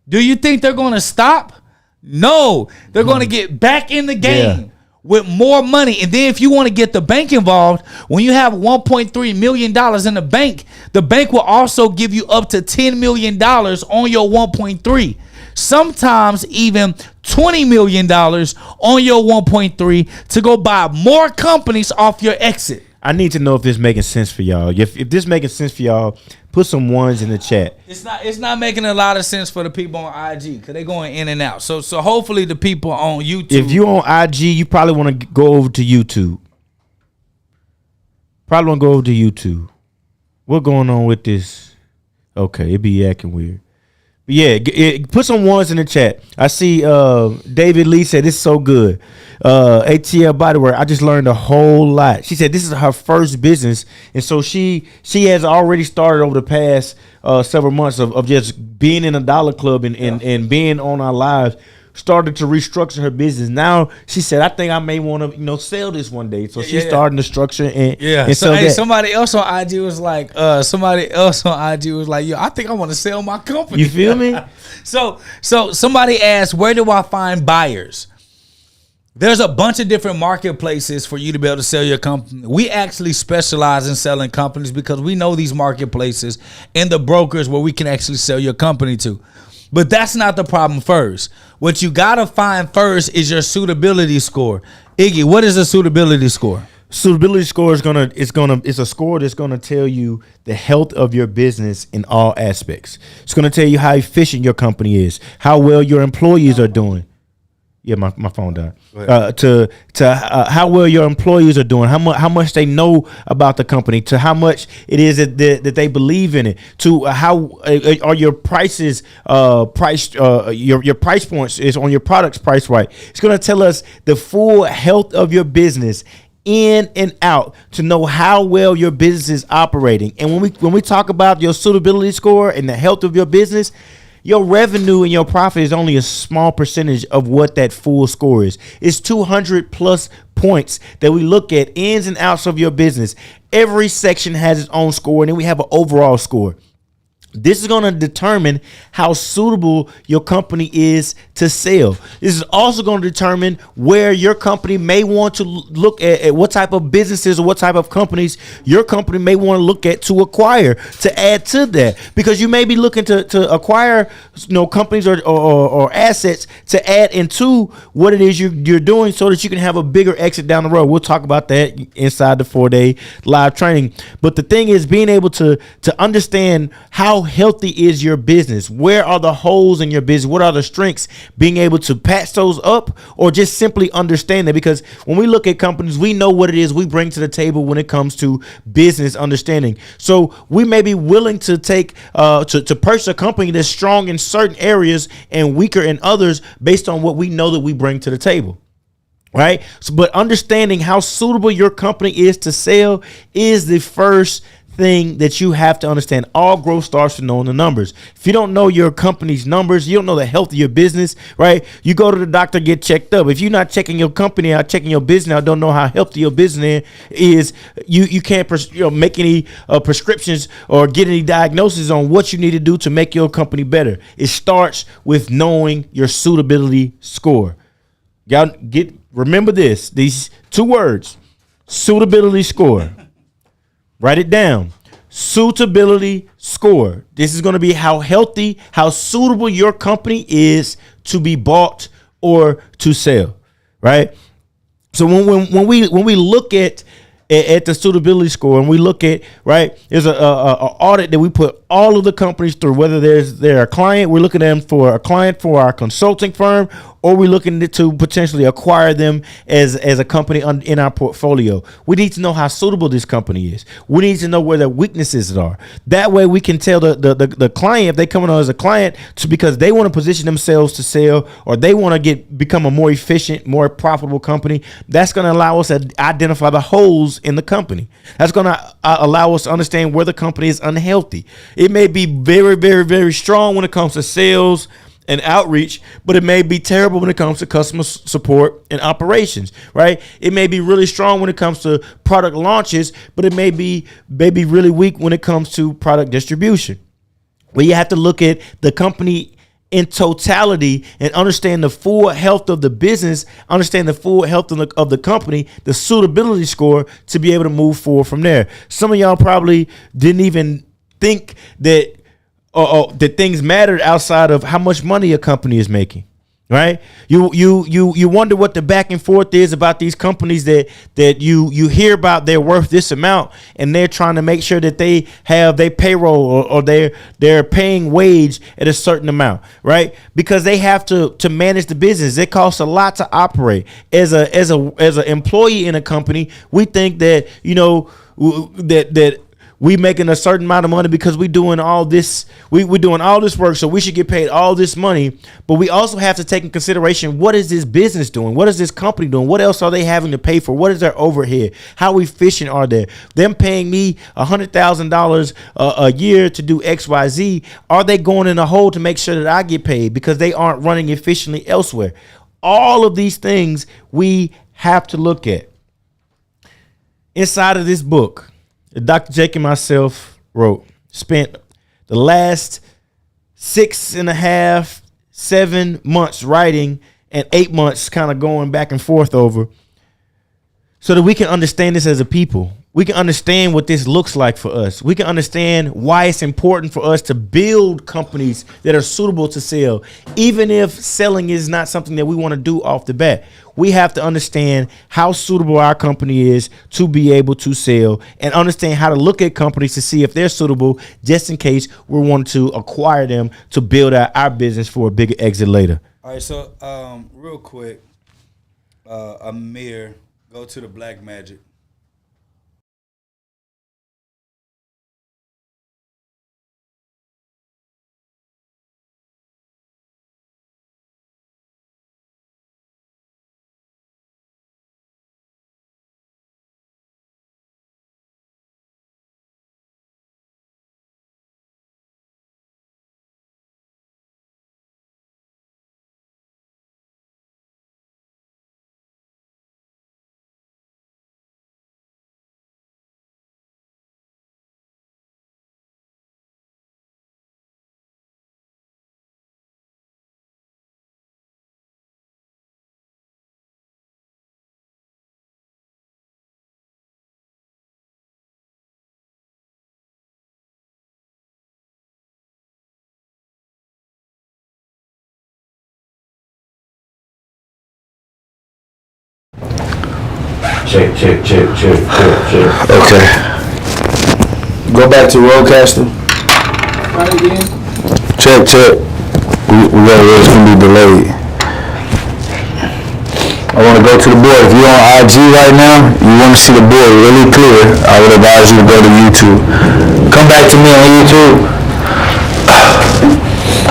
Do you think they're going to stop? No. They're going to get back in the game with more money. And then if you want to get the bank involved, when you have $1.3 million in the bank will also give you up to $10 million on your 1.3. Sometimes even $20 million on your 1.3 to go buy more companies off your exit. I need to know if this making sense for y'all. If this making sense for y'all, put some ones in the chat. It's not making a lot of sense for the people on IG because they're going in and out. So hopefully the people on YouTube. If you on IG, you probably want to go over to YouTube. Probably want to go over to YouTube. What's going on with this? Okay, it be acting weird. But yeah, put some ones in the chat. I see David Lee said this is so good. ATL Bodywear, I just learned a whole lot. She said this is her first business, and so she has already started over the past several months of just being in a dollar club and being on our lives. Started to restructure her business. Now she said, I think I may want to sell this one day. So she's starting to structure and so hey, somebody else on IG was like, yo, I think I want to sell my company. You feel me? So somebody asked, where do I find buyers? There's a bunch of different marketplaces for you to be able to sell your company. We actually specialize in selling companies because we know these marketplaces and the brokers where we can actually sell your company to. But that's not the problem first. What you got to find first is your suitability score. Iggy, what is a suitability score? Suitability score it's a score that's gonna tell you the health of your business in all aspects. It's gonna tell you how efficient your company is, how well your employees are doing. Yeah, my phone died. How well your employees are doing, how much they know about the company, to how much it is that they believe in it, to how are your prices priced, your price points is on your products priced right. It's gonna tell us the full health of your business in and out, to know how well your business is operating. And when we talk about your suitability score and the health of your business, your revenue and your profit is only a small percentage of what that full score is. It's 200 plus points that we look at, ins and outs of your business. Every section has its own score, and then we have an overall score. This is going to determine how suitable your company is to sell. This is also going to determine where your company may want to look at what type of businesses or what type of companies your company may want to look at to acquire, to add to that. Because you may be looking to acquire, companies or assets to add into what it is you're doing, so that you can have a bigger exit down the road. We'll talk about that inside the 4-day live training. But the thing is, being able to understand how healthy is your business, where are the holes in your business, what are the strengths, being able to patch those up, or just simply understand that. Because when we look at companies, we know what it is we bring to the table when it comes to business understanding. So we may be willing to take to purchase a company that's strong in certain areas and weaker in others, based on what we know that we bring to the table. Right. So, but understanding how suitable your company is to sell is the first thing that you have to understand. All growth starts with knowing the numbers. If you don't know your company's numbers, you don't know the health of your business, right? You go to the doctor, get checked up. If you're not checking your company out, checking your business out, don't know how healthy your business is, you can't make any prescriptions or get any diagnosis on what you need to do to make your company better. It starts with knowing your suitability score. Y'all remember these two words: suitability score. Write it down. Suitability score. This is going to be how healthy, how suitable your company is to be bought or to sell, right? So when we look at the suitability score, and we look at, right, there's a audit that we put all of the companies through, whether they're a client, we're looking at them for a client for our consulting firm, or we're looking to potentially acquire them as a company in our portfolio. We need to know how suitable this company is. We need to know where their weaknesses are. That way we can tell the client, if they come on as a client, because they want to position themselves to sell, or they want to become a more efficient, more profitable company. That's going to allow us to identify the holes in the company. That's going to allow us to understand where the company is unhealthy. It may be very, very, very strong when it comes to sales and outreach, but it may be terrible when it comes to customer support and operations, right? It may be really strong when it comes to product launches, but it may be really weak when it comes to product distribution. But you have to look at the company in totality and understand the full health of the business, understand the full health of the company, the suitability score, to be able to move forward from there. Some of y'all probably didn't even think that that things mattered outside of how much money a company is making, right? You wonder what the back and forth is about these companies that you hear about. They're worth this amount, and they're trying to make sure that they have their payroll or they're paying wage at a certain amount, right? Because they have to manage the business. It costs a lot to operate. As a employee in a company, we think that that we making a certain amount of money because we doing all this, we're doing all this work, so we should get paid all this money. But we also have to take in consideration, what is this business doing? What is this company doing? What else are they having to pay for? What is their overhead? How efficient are they? Them paying me $100,000 a year to do XYZ. Are they going in a hole to make sure that I get paid because they aren't running efficiently elsewhere? All of these things we have to look at. Inside of this book, Dr. Jake and myself spent the last 6.5, 7 months writing, and 8 months kind of going back and forth over, so that we can understand this as a people. we can understand what this looks like for us. We can understand why it's important for us to build companies that are suitable to sell, even if selling is not something that we want to do off the bat. We have to understand how suitable our company is to be able to sell, and understand how to look at companies to see if they're suitable, just in case we want to acquire them to build out our business for a bigger exit later. All right, so real quick, Amir, go to the Black Magic. Check. Okay. Go back to Roadcaster. Try it again. Check. We got it's gonna be delayed. I want to go to the board. If you're on IG right now, you want to see the board really clear, I would advise you to go to YouTube. Come back to me on YouTube.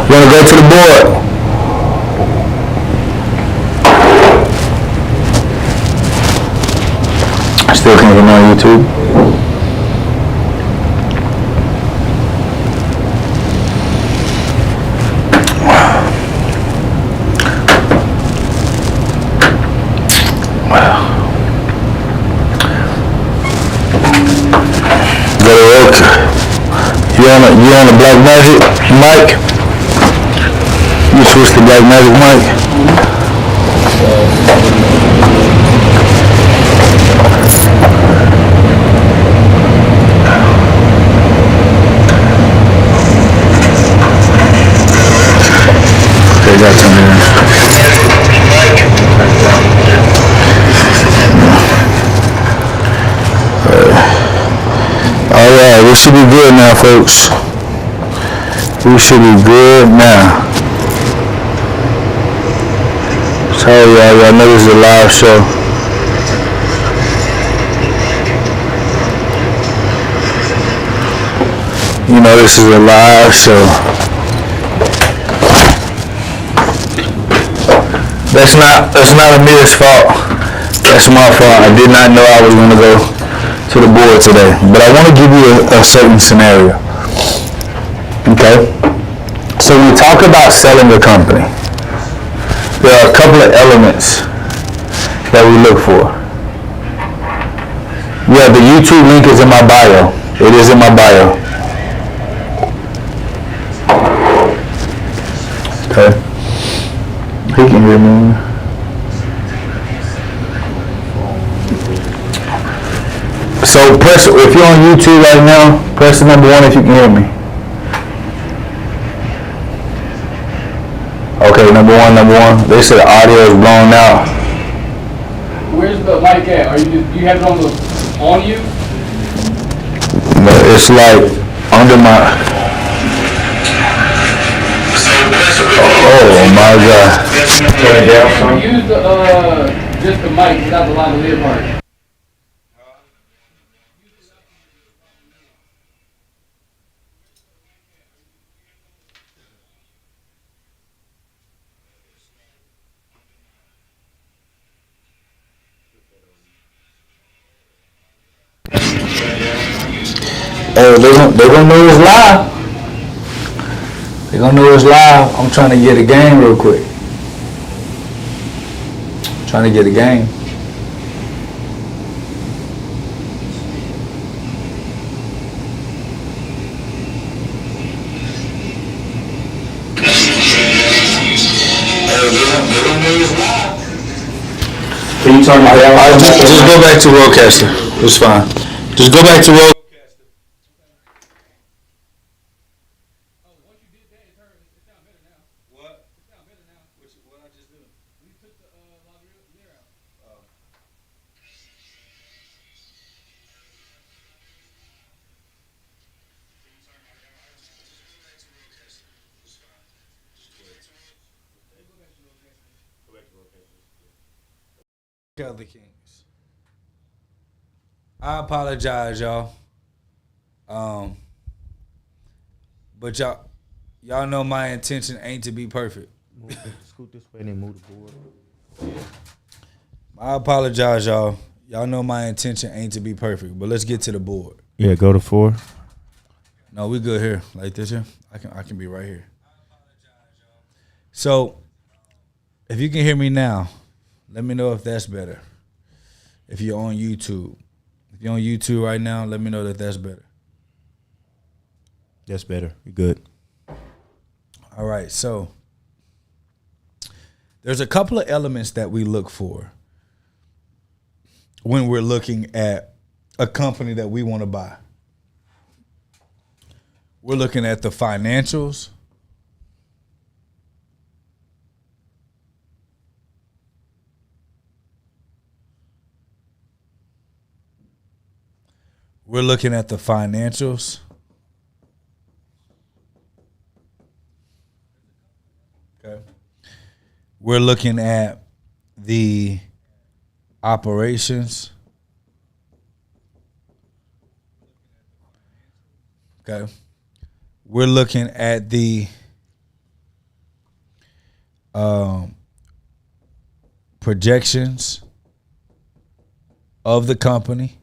You want to go to the board? Still can't get me on YouTube. You on the Black Magic mic? You switch to Black Magic mic? Okay, got something all right, we should be good now, folks. We should be good now. Sorry, y'all know this is a live show. You know this is a live show. That's not Amir's fault. That's my fault. I did not know I was gonna go to the board today. But I want to give you a certain scenario. Okay? So when we talk about selling a company, there are a couple of elements that we look for. Yeah, the YouTube link is in my bio. It is in my bio. Okay? He can hear me. So press, if you're on YouTube right now, press the number 1 if you can hear me. Okay, number one. They said the audio is blown out. Where's the mic at? Do you have it on you? No, it's like under my. Oh my God. Turn it down some. Use just the mic without the lavalier part. Oh, they gonna know it's live. They gonna know it's live. I'm trying to get a game real quick. Trying to get a game. Can you turn it down? Just go back to Roadcaster. It's fine. Just go back to roll. Oh, once you did that, it sounds better now. What? It sounds better now. What I just do? We took the lavalier out. Kelly Kings. I apologize, y'all. But y'all know my intention ain't to be perfect. Scoot this way and then move the board. I apologize, y'all. Y'all know my intention ain't to be perfect, but let's get to the board. Yeah, go to 4. No, we good here. Like this here. I can be right here. So, if you can hear me now, let me know if that's better. If you're on YouTube. If you're on YouTube right now, let me know that that's better. That's better. You're good. All right, so there's a couple of elements that we look for when we're looking at a company that we want to buy. We're looking at the financials. We're looking at the financials. Okay. We're looking at the operations. Okay. We're looking at the projections of the company.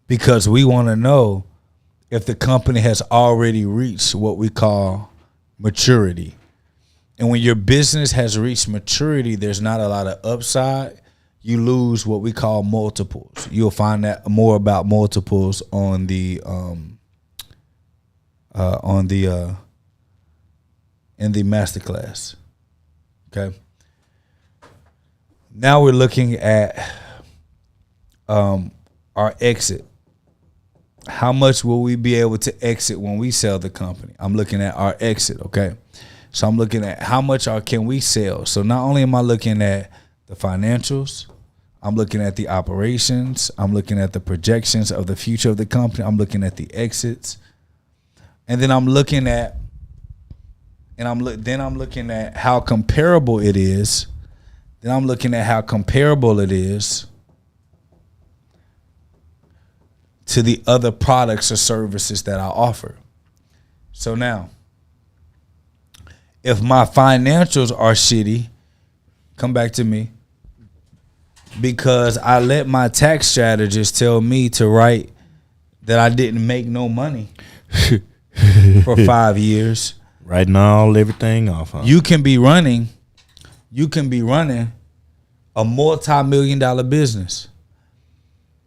Because we want to know if the company has already reached what we call maturity. And when your business has reached maturity, there's not a lot of upside. You lose what we call multiples. You'll find that more about multiples on the in the masterclass. Okay. Now we're looking at our exit. How much will we be able to exit when we sell the company? I'm looking at our exit, okay? So I'm looking at how much can we sell. So not only am I looking at the financials, I'm looking at the operations, I'm looking at the projections of the future of the company, I'm looking at the exits. And then I'm looking at looking at how comparable it is. Then I'm looking at how comparable it is to the other products or services that I offer. So now, if my financials are shitty, come back to me, because I let my tax strategist tell me to write that I didn't make no money for 5 years. Writing everything off. Huh? You can be running a multi-million-dollar business.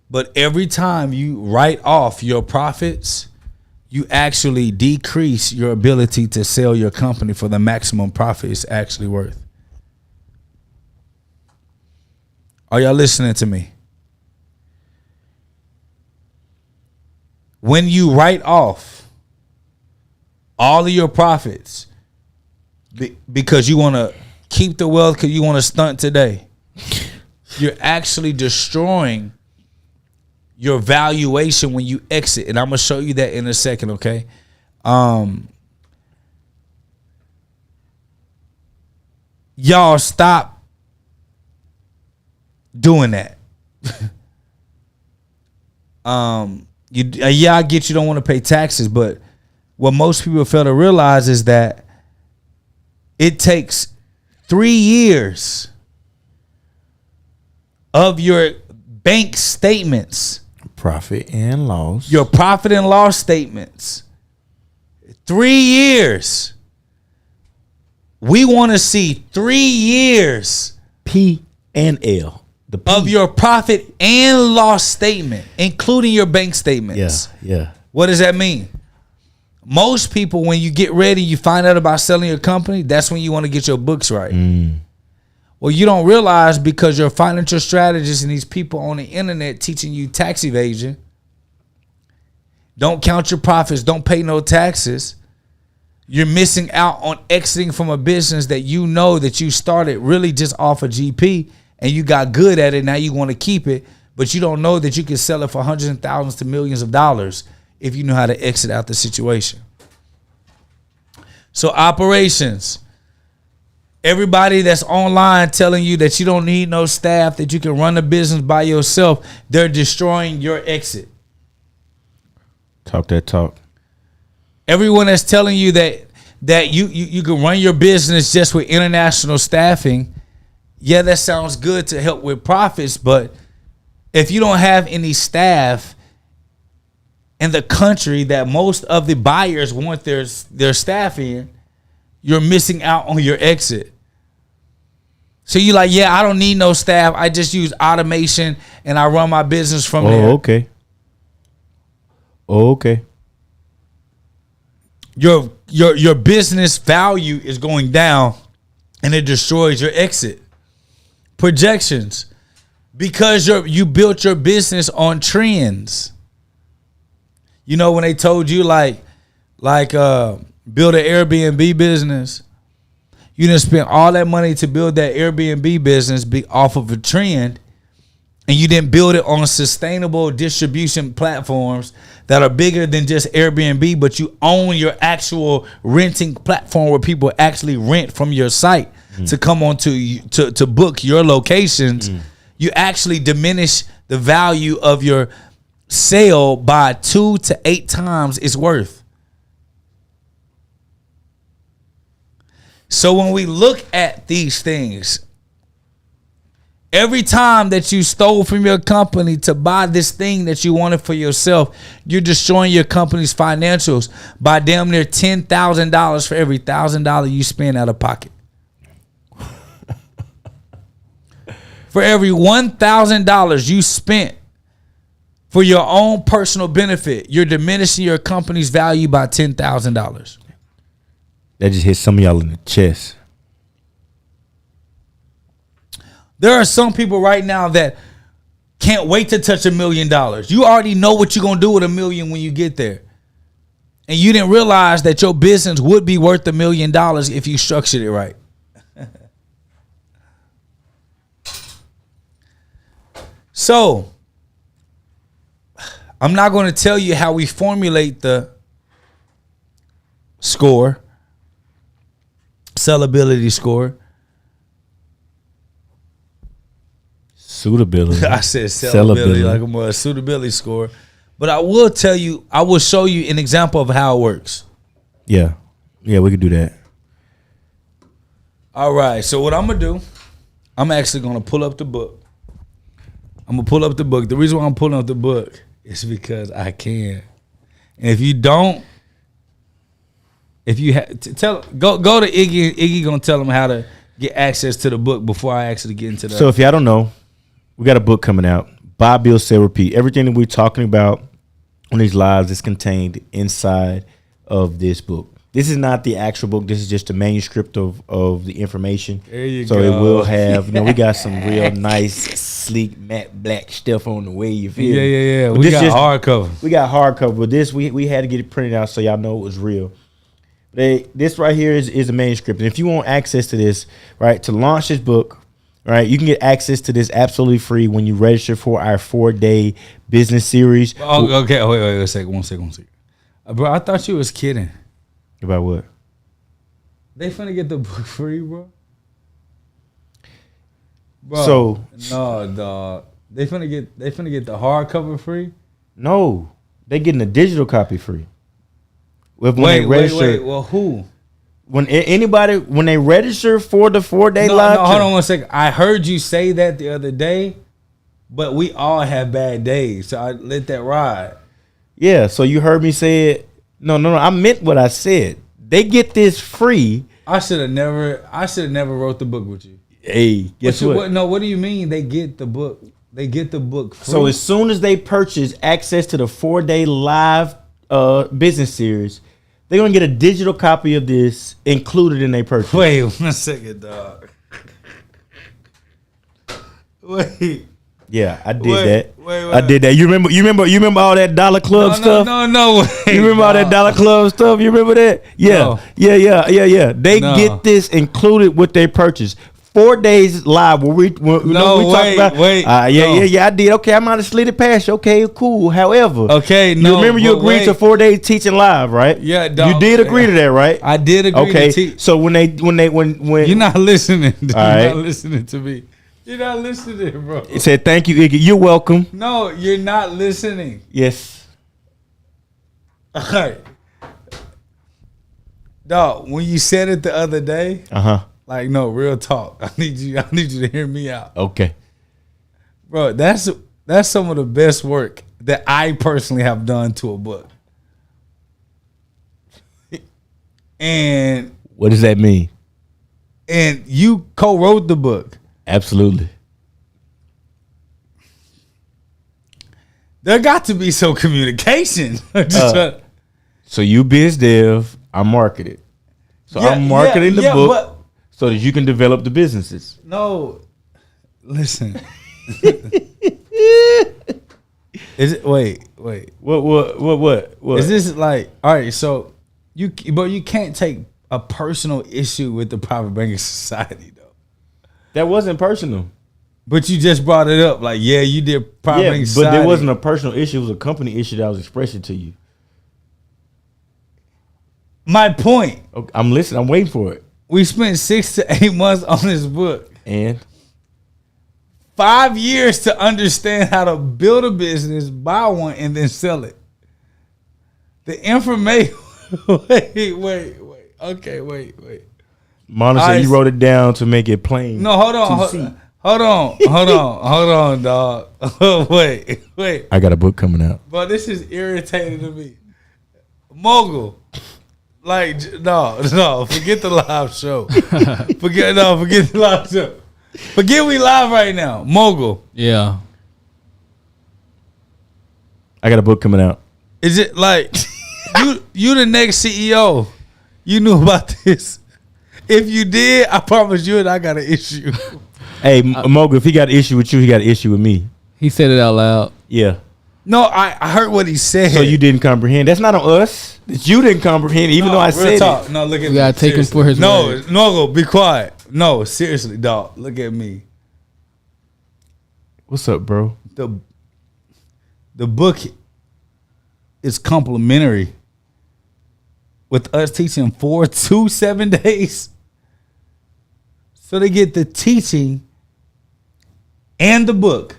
But every time you write off your profits, you actually decrease your ability to sell your company for the maximum profit it's actually worth. Are y'all listening to me? When you write off all of your profits because you want to keep the wealth, because you want to stunt today, you're actually destroying your valuation when you exit. And I'm going to show you that in a second, okay? Y'all stop doing that. I get you don't want to pay taxes, but what most people fail to realize is that it takes 3 years of your bank statements, Profit and loss. your profit and loss statements. 3 years. We want to see 3 years P and L. The P. of your profit and loss statement, including your bank statements. Yeah. What does that mean? Most people, when you get ready, you find out about selling your company, that's when you want to get your books right. Well, you don't realize, because your financial strategists and these people on the internet teaching you tax evasion, don't count your profits, don't pay no taxes, you're missing out on exiting from a business that you know that you started really just off a GP and you got good at it. Now you want to keep it, but you don't know that you can sell it for hundreds of thousands to millions of dollars if you know how to exit out the situation. So operations, everybody that's online telling you that you don't need no staff, that you can run a business by yourself, they're destroying your exit. Talk that talk. Everyone that's telling you that you can run your business just with international staffing, yeah, that sounds good to help with profits, but if you don't have any staff in the country that most of the buyers want their staff in, you're missing out on your exit. So you're like, yeah, I don't need no staff. I just use automation and I run my business from there. Okay. Okay. Your business value is going down and it destroys your exit. Projections. Because you built your business on trends. You know, when they told you like build an Airbnb business, you didn't spend all that money to build that Airbnb business off of a trend, and you didn't build it on sustainable distribution platforms that are bigger than just Airbnb, but you own your actual renting platform where people actually rent from your site to come on to book your locations. You actually diminish the value of your sale by 2 to 8 times its worth. So when we look at these things, every time that you stole from your company to buy this thing that you wanted for yourself, you're destroying your company's financials by damn near $10,000 for every $1,000 you spend out of pocket. For every $1,000 you spent for your own personal benefit, you're diminishing your company's value by $10,000. That just hit some of y'all in the chest. There are some people right now that can't wait to touch $1 million. You already know what you're going to do with $1 million when you get there. And you didn't realize that your business would be worth $1 million if you structured it right. So, I'm not going to tell you how we formulate the score, sellability score. Suitability. I said sellability like I'm a suitability score. But I will tell you, I will show you an example of how it works. Yeah. Yeah, we could do that. All right. So what I'm going to do, I'm actually going to pull up the book. I'm going to pull up the book. The reason why I'm pulling up the book is because I can. And if you don't, if you go to Iggy, and Iggy going to tell them how to get access to the book before I actually get into that. So if y'all don't know, we got a book coming out. Buy, Build, Sell, Repeat. Everything that we're talking about on these lives is contained inside of this book. This is not the actual book. This is just a manuscript of the information. There you so go. It will have, we got some real nice, sleek, matte black stuff on the way, you feel me? Yeah. But We got hardcover. We got hardcover. But this, we had to get it printed out so y'all know it was real. This right here is a manuscript. And if you want access to this, right, to launch this book, right, you can get access to this absolutely free when you register for our 4-day business series. Oh, okay. Wait a second. One second. Bro, I thought you was kidding. About what? They finna get the book free, bro. So no, dog. They finna get the hardcover free. No, they getting a digital copy free. Wait. Well, who? When they register for the 4-day live. No, hold on 1 second. I heard you say that the other day, but we all have bad days, so I let that ride. Yeah, so you heard me say it. No. I meant what I said. They get this free. I should have never wrote the book with you. Hey, guess what? What do you mean they get the book? They get the book free. So as soon as they purchase access to the 4-day live business series, They're gonna get a digital copy of this included in their purchase. Wait 1 second, dog. Wait. Yeah, I did Wait, that. wait. I did that. You remember all that Dollar Club stuff? No. Wait, You remember all that Dollar Club stuff? You remember that? Yeah, No. yeah. They No. get this included with their purchase. 4 days live. Where we talk about. Wait. No. Yeah. I did. Okay, I might have slid it past you. Okay, cool. However, Okay, you no. remember you but agreed wait. to 4 days teaching live, right? Yeah, you dog. did agree to that, right? I did agree Okay, to teach. so when You're not listening. You're right. not listening to me. You're not listening, bro. it said thank you, Iggy. You're welcome. No, you're not listening. Yes. All right. Dog, when you said it the other day, like, no, real talk. I need you to hear me out. Okay. Bro, that's some of the best work that I personally have done to a book. And What does that mean? you co-wrote the book. Absolutely. There got to be some communication. So you biz dev, I market it. So I'm marketing the book but so that you can develop the businesses. no. Listen. Is it wait. What? Is this like, all right, so you can't take a personal issue with the Private Banking Society though. That wasn't personal. But you just brought it up, like, yeah, you did Private Yeah, Banking but Society. there wasn't a personal issue. It was a company issue that I was expressing to you. My point. Okay, I'm listening. I'm waiting for it. We spent 6 to 8 months on this book. And 5 years to understand how to build a business, buy one, and then sell it. The information. wait. Okay, wait. Mona said you wrote it down to make it plain. No, hold on, dog. wait. I got a book coming out. But this is irritating to me. Mogul. Like, no, forget the live show. forget the live show. Forget we live right now. Mogul. Yeah. I got a book coming out. Is it like you the next CEO? You knew about this. If you did, I promise you and I got an issue. Hey, Moga, if he got an issue with you, he got an issue with me. He said it out loud. Yeah. No, I heard what he said. So you didn't comprehend. That's not on us. That you didn't comprehend, even though I said it. No, look at me. We gotta take him for his word. No, be quiet. No, seriously, dog. Look at me. What's up, bro? The book is complimentary. With us teaching 4 to 7 days. So they get the teaching and the book.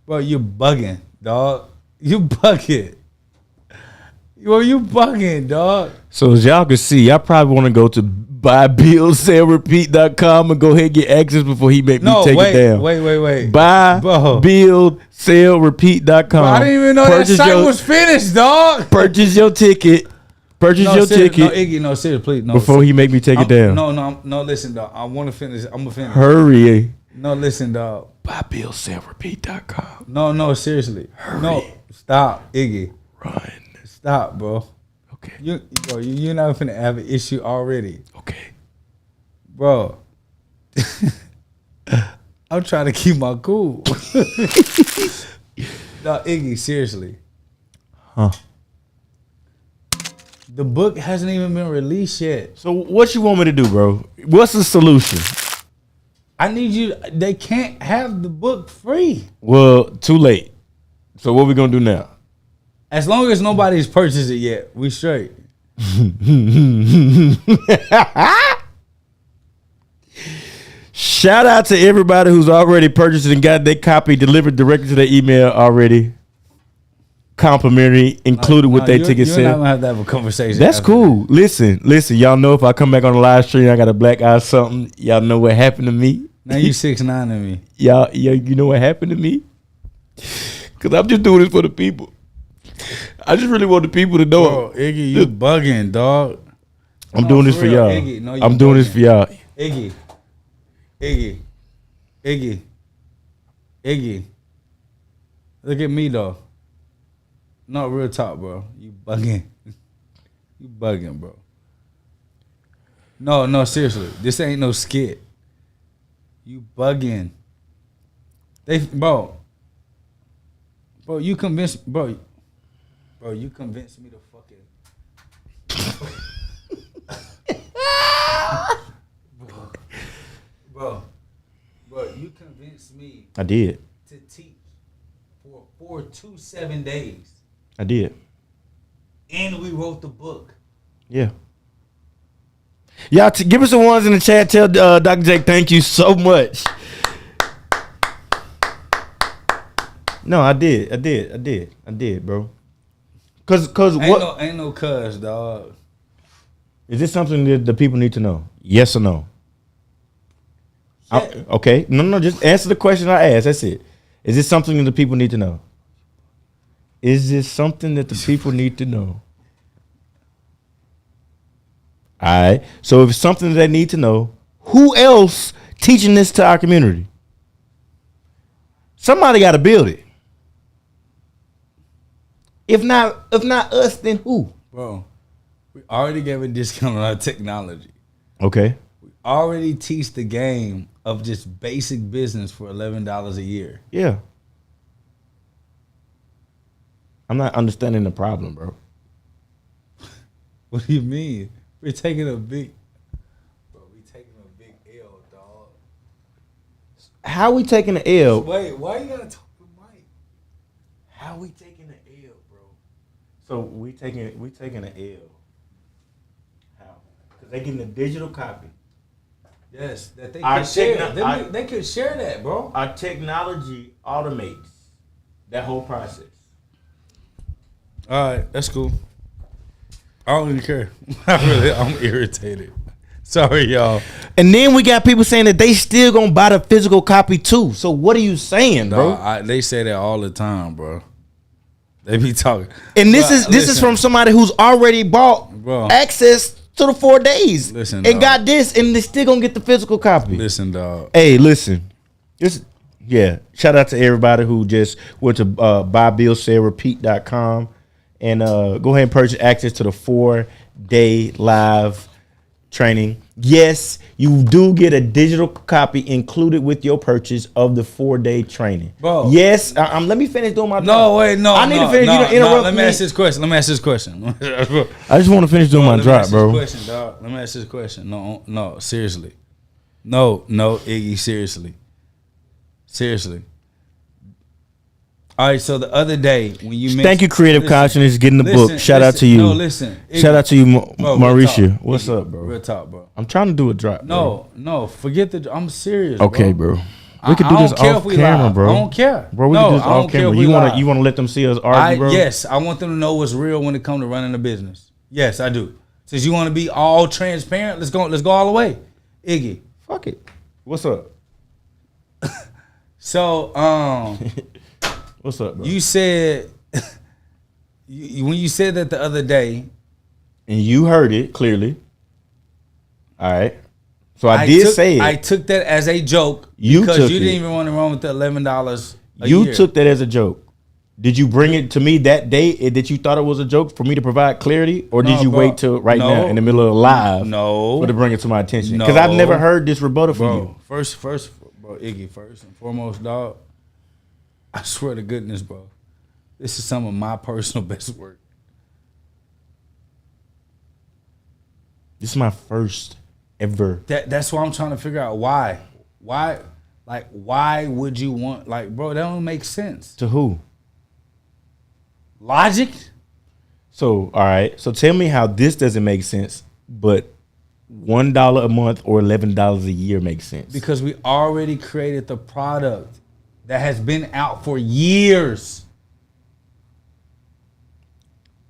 Bro, you're bugging, dog. You bugging. Bro, you bugging, dog. So as y'all can see, I probably want to go to buybuildsellrepeat.com and go ahead and get access before he make me take it down. Wait. Buybuildsellrepeat.com. Bro, I didn't even know that site was finished, dog. Purchase your ticket. Purchase your ticket. No, Iggy, no, seriously, please. No, before he make me take it down. No, listen, dog. I want to finish. I'm going to finish. Hurry. No, listen, dog. Buybuildsellrepeat.com. No, seriously. Hurry. No, stop, Iggy. Run. Stop, bro. Okay. You're not finna have an issue already. Okay. Bro. I'm trying to keep my cool. No, Iggy, seriously. Huh. The book hasn't even been released yet. So what you want me to do, bro? What's the solution? I need you. They can't have the book free. Well, too late. So what we gonna do now? As long as nobody's purchased it yet, we straight. Shout out to everybody who's already purchased and got their copy delivered directly to their email already. Complimentary, included with their ticket You're not sale. gonna have to have a conversation. That's after cool. Listen. Y'all know if I come back on the live stream, I got a black eye or something. Y'all know what happened to me. Now you 6'9" to me. Y'all, you know what happened to me? Cause I'm just doing this for the people. I just really want the people to know. Bro, Iggy, you bugging, dog. I'm doing this for y'all. Iggy, no, you I'm doing this bugging. for y'all. Iggy. Look at me though. No, real talk, bro. You bugging. You bugging, bro. No, seriously. This ain't no skit. You bugging. Bro, you convinced you convinced me to fucking bro, you convinced me I did. to teach for 7 days. I did. And we wrote the book. Yeah. Y'all give us the ones in the chat. Tell Dr. Jake thank you so much. No, I did, bro. Cause what? Ain't no cuz, dog. Is this something that the people need to know? Yes or no? Yeah. Okay. No. Just answer the question I asked. That's it. Is this something that the people need to know? Is this something that the people need to know? All right. So if it's something that they need to know, who else teaching this to our community? Somebody got to build it. If not us, then who? Bro, we already gave a discount on our technology. Okay. We already teach the game of just basic business for $11 a year. Yeah. I'm not understanding the problem, bro. What do you mean? We're taking a big L, dog. How we taking the L? Wait, why you gotta talk to Mike? How we taking the L, bro? So we taking an L. How? Because they getting a digital copy. Yes, that they Our could share. techno- They could share that, bro. Our technology automates that whole process. All right, that's cool. I don't even care. I'm irritated. Sorry, y'all. And then we got people saying that they still gonna buy the physical copy too. So what are you saying, bro? No, they say that all the time, bro. They be talking. And this But is listen, from somebody who's already bought Bro. access to the 4 days. Listen, and dog. got this, and they still gonna get the physical copy. Listen, dog. Hey, listen. Shout out to everybody who just went to buybillsarerepeat.com and go ahead and purchase access to the 4-day live training. Yes, you do get a digital copy included with your purchase of the 4-day training. Bro. Yes, let me finish doing my job. No, wait, no. I need to finish. No, you don't interrupt let me me. ask this question. I just want to finish doing my Let me drop, ask bro. this question, dog. Let me ask this question. No, seriously. No, Iggy, seriously. All right, so the other day when you mentioned, Thank you, Creative Consciousness, getting the book. Shout out to you. No, listen. Shout out to you, Bro, real Mauricio. talk. What's Iggy, up, bro? Real talk, bro. I'm trying to do a drop. No, forget I'm serious. Okay, bro. I We could do don't this care off if we camera, live. bro. I don't care. Bro, we No, can do this I don't off care camera. if we You live. want to let them see us argue, bro? Yes, I want them to know what's real when it comes to running a business. Yes, I do. Since you want to be all transparent, let's go all the way. Iggy. Fuck it. What's up? So, What's up, bro? you said when you said that the other day, And you heard it clearly. All right. So I did say it. I took that as a joke You because took you didn't it. even want to run with the $11 a You year. took that as a joke. Did you bring it to me that day that you thought it was a joke for me to provide clarity? Or did No, you bro. wait till right No. now in the middle of live No. for to bring it to my attention? No. Because I've never heard this rebuttal from you. Bro, first, bro, Iggy, first and foremost, dog, I swear to goodness, bro, this is some of my personal best work. This is my first ever. That's why I'm trying to figure out why. Why would you want, bro, that don't make sense. To who? Logic? So, all right. So tell me how this doesn't make sense, but $1 a month or $11 a year makes sense. Because we already created the product that has been out for years.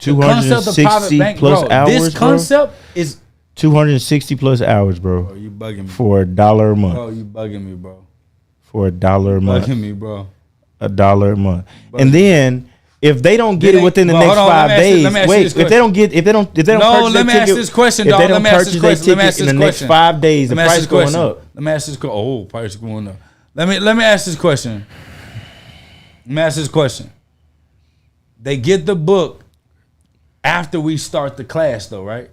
The concept of private 260 bank, plus bro, hours, this concept is... bro. 260 plus hours, bro. Bro, you bugging me. For $1 a month. Bro, you bugging me, bro. For $1 a month. Bugging me, bro. $1 a month. And then if they don't get it within the next 5 days, wait. If they don't purchase let me ask this question, dog. If they don't purchase their ticket in the next 5 days, the price is going up. Let me ask this question. Oh, price is going up. Let me ask this question. They get the book After we start the class, though, right?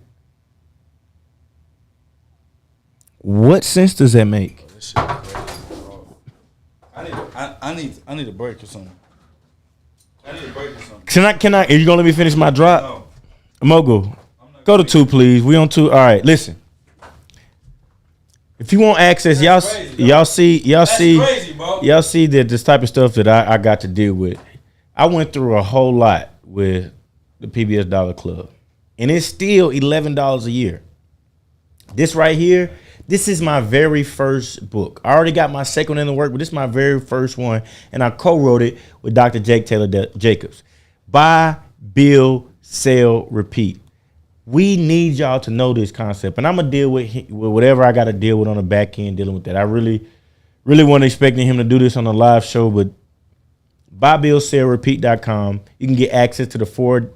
What sense does that make? This shit crazy, bro. I need a break or something. I need a break or something. Can I? Are you gonna let me finish my drop? No. Mogul, go to 2, please. We on 2. All right, listen. If you want access, y'all see that this type of stuff that I got to deal with. I went through a whole lot with the PBS Dollar Club, and it's still $11 a year. This right here, this is my very first book. I already got my second in the work, but this is my very first one, and I co-wrote it with Dr. Jake Taylor Jacobs. Buy, build, sell, repeat. We need y'all to know this concept, and I'm gonna deal with whatever I got to deal with on the back end, dealing with that. I really wasn't expecting him to do this on a live show, but buybuildsellrepeat.com. You can get access to the 4+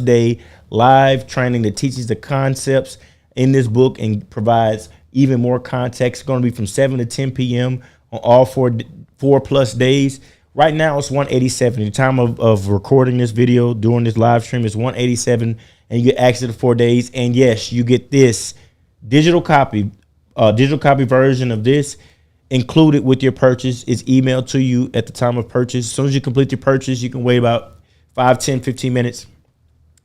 day live training that teaches the concepts in this book and provides even more context. It's going to be from 7 to 10 p.m. on all 4+ days. Right now it's $187. At the time of recording this video, during this live stream, it's $187, and you get access to the 4 days. And yes, you get this digital copy version of this included with your purchase. It's emailed to you at the time of purchase. As soon as you complete your purchase, you can wait about 5, 10, 15 minutes.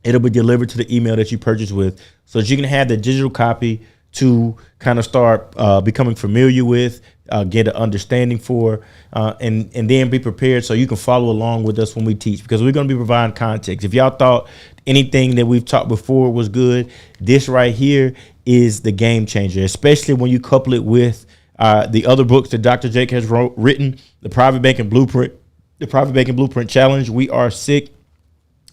It'll be delivered to the email that you purchased with, so that you can have the digital copy to kind of start becoming familiar with, get an understanding for, and then be prepared so you can follow along with us when we teach, because we're going to be providing context. If y'all thought anything that we've taught before was good, this right here is the game changer, especially when you couple it with the other books that Dr. Jake has written, the Private Banking Blueprint, the Private Banking Blueprint Challenge, We Are Sick,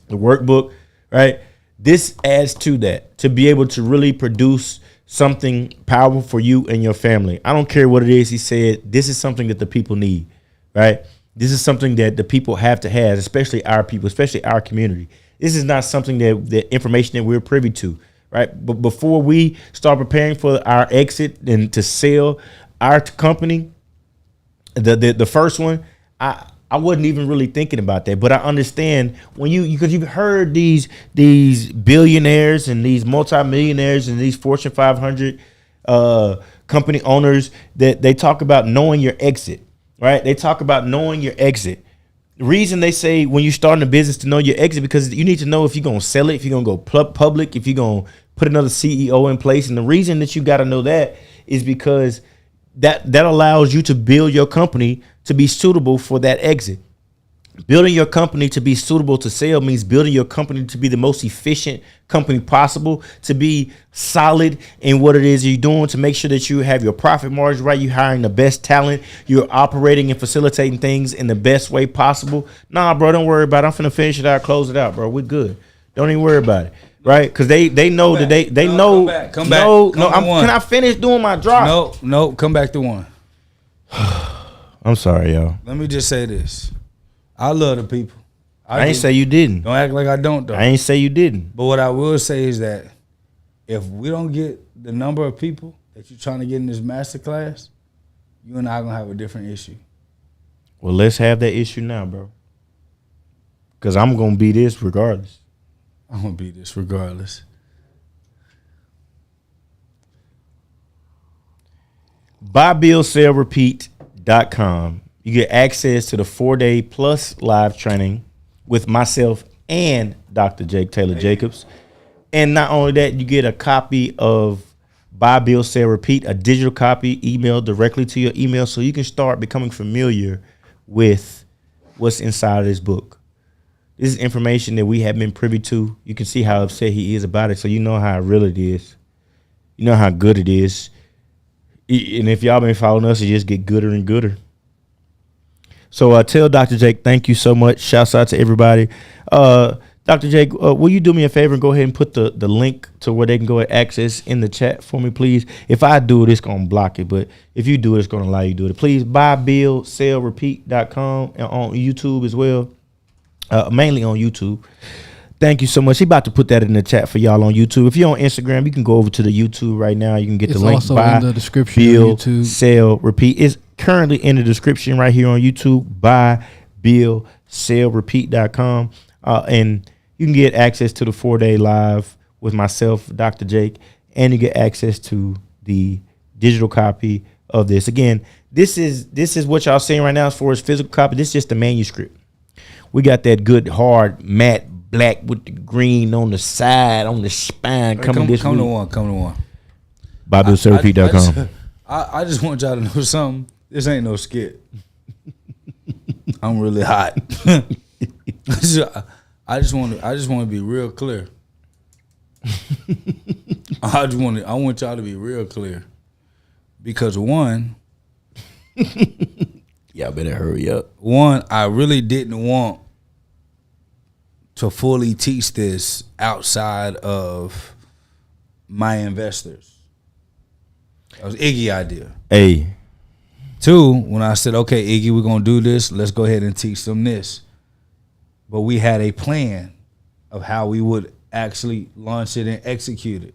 the workbook, right? This adds to that, to be able to really produce something powerful for you and your family. I don't care what it is. He said, this is something that the people need, right? This is something that the people have to have, especially our people, especially our community. This is not something that information that we're privy to, right? But before we start preparing for our exit and to sell our company, the first one, I wasn't even really thinking about that, but I understand when because you've heard these billionaires and these multimillionaires and these Fortune 500 company owners that they talk about knowing your exit, right? They talk about knowing your exit. The reason they say when you're starting a business to know your exit, because you need to know if you're going to sell it, if you're going to go public, if you're going to put another CEO in place. And the reason that you got to know that is because that allows you to build your company to be suitable for that exit. Building your company to be suitable to sell means building your company to be the most efficient company possible, to be solid in what it is you're doing, to make sure that you have your profit margin right, you're hiring the best talent, you're operating and facilitating things in the best way possible. Nah, bro, don't worry about it. I'm finna finish it out, close it out, bro. We're good. Don't even worry about it. Right? Because they know that they know. Come back. Can I finish doing my drop? No, come back to one. I'm sorry, y'all. Let me just say this. I love the people. I ain't say you didn't. Don't act like I don't, though. I ain't say you didn't. But what I will say is that if we don't get the number of people that you're trying to get in this master class, you and I are going to have a different issue. Well, let's have that issue now, bro. Because I'm going to be this regardless. I'm going to be this regardless. buybuildsellrepeat.com. You get access to the 4-day plus live training with myself and Dr. Jake Taylor Jacobs. And not only that, you get a copy of Buy, Build, Sell, Repeat, a digital copy emailed directly to your email, so you can start becoming familiar with what's inside of this book. This is information that we have been privy to. You can see how upset he is about it, so you know how real it is. You know how good it is. And if y'all been following us, it just get gooder and gooder. So tell Dr. Jake, thank you so much. Shouts out to everybody. Dr. Jake, will you do me a favor and go ahead and put the link to where they can go and access in the chat for me, please? If I do it, it's going to block it. But if you do it, it's going to allow you to do it. Please, buybuildsellrepeat.com and on YouTube as well, mainly on YouTube. Thank you so much. He about to put that in the chat for y'all on YouTube. If you're on Instagram, you can go over to the YouTube right now. You can get the link. It's also in the description on YouTube. Sell, repeat. It's currently in the description right here on YouTube. Buybuildsellrepeat.com. And You can get access to the 4-day live with myself, Dr. Jake, and you get access to the digital copy of this. Again, this is what y'all seeing right now as far as physical copy. This is just the manuscript. We got that good hard matte black with the green on the side, on the spine coming this week. Come to one. BobBillSailRepeat.com. I just want y'all to know something. This ain't no skit. I'm really hot. I just want to be real clear. I want y'all to be real clear. Because one, y'all better hurry up. One, I really didn't want to fully teach this outside of my investors. That was Iggy's idea. Hey. Two, when I said, okay, Iggy, we're going to do this, let's go ahead and teach them this. But we had a plan of how we would actually launch it and execute it.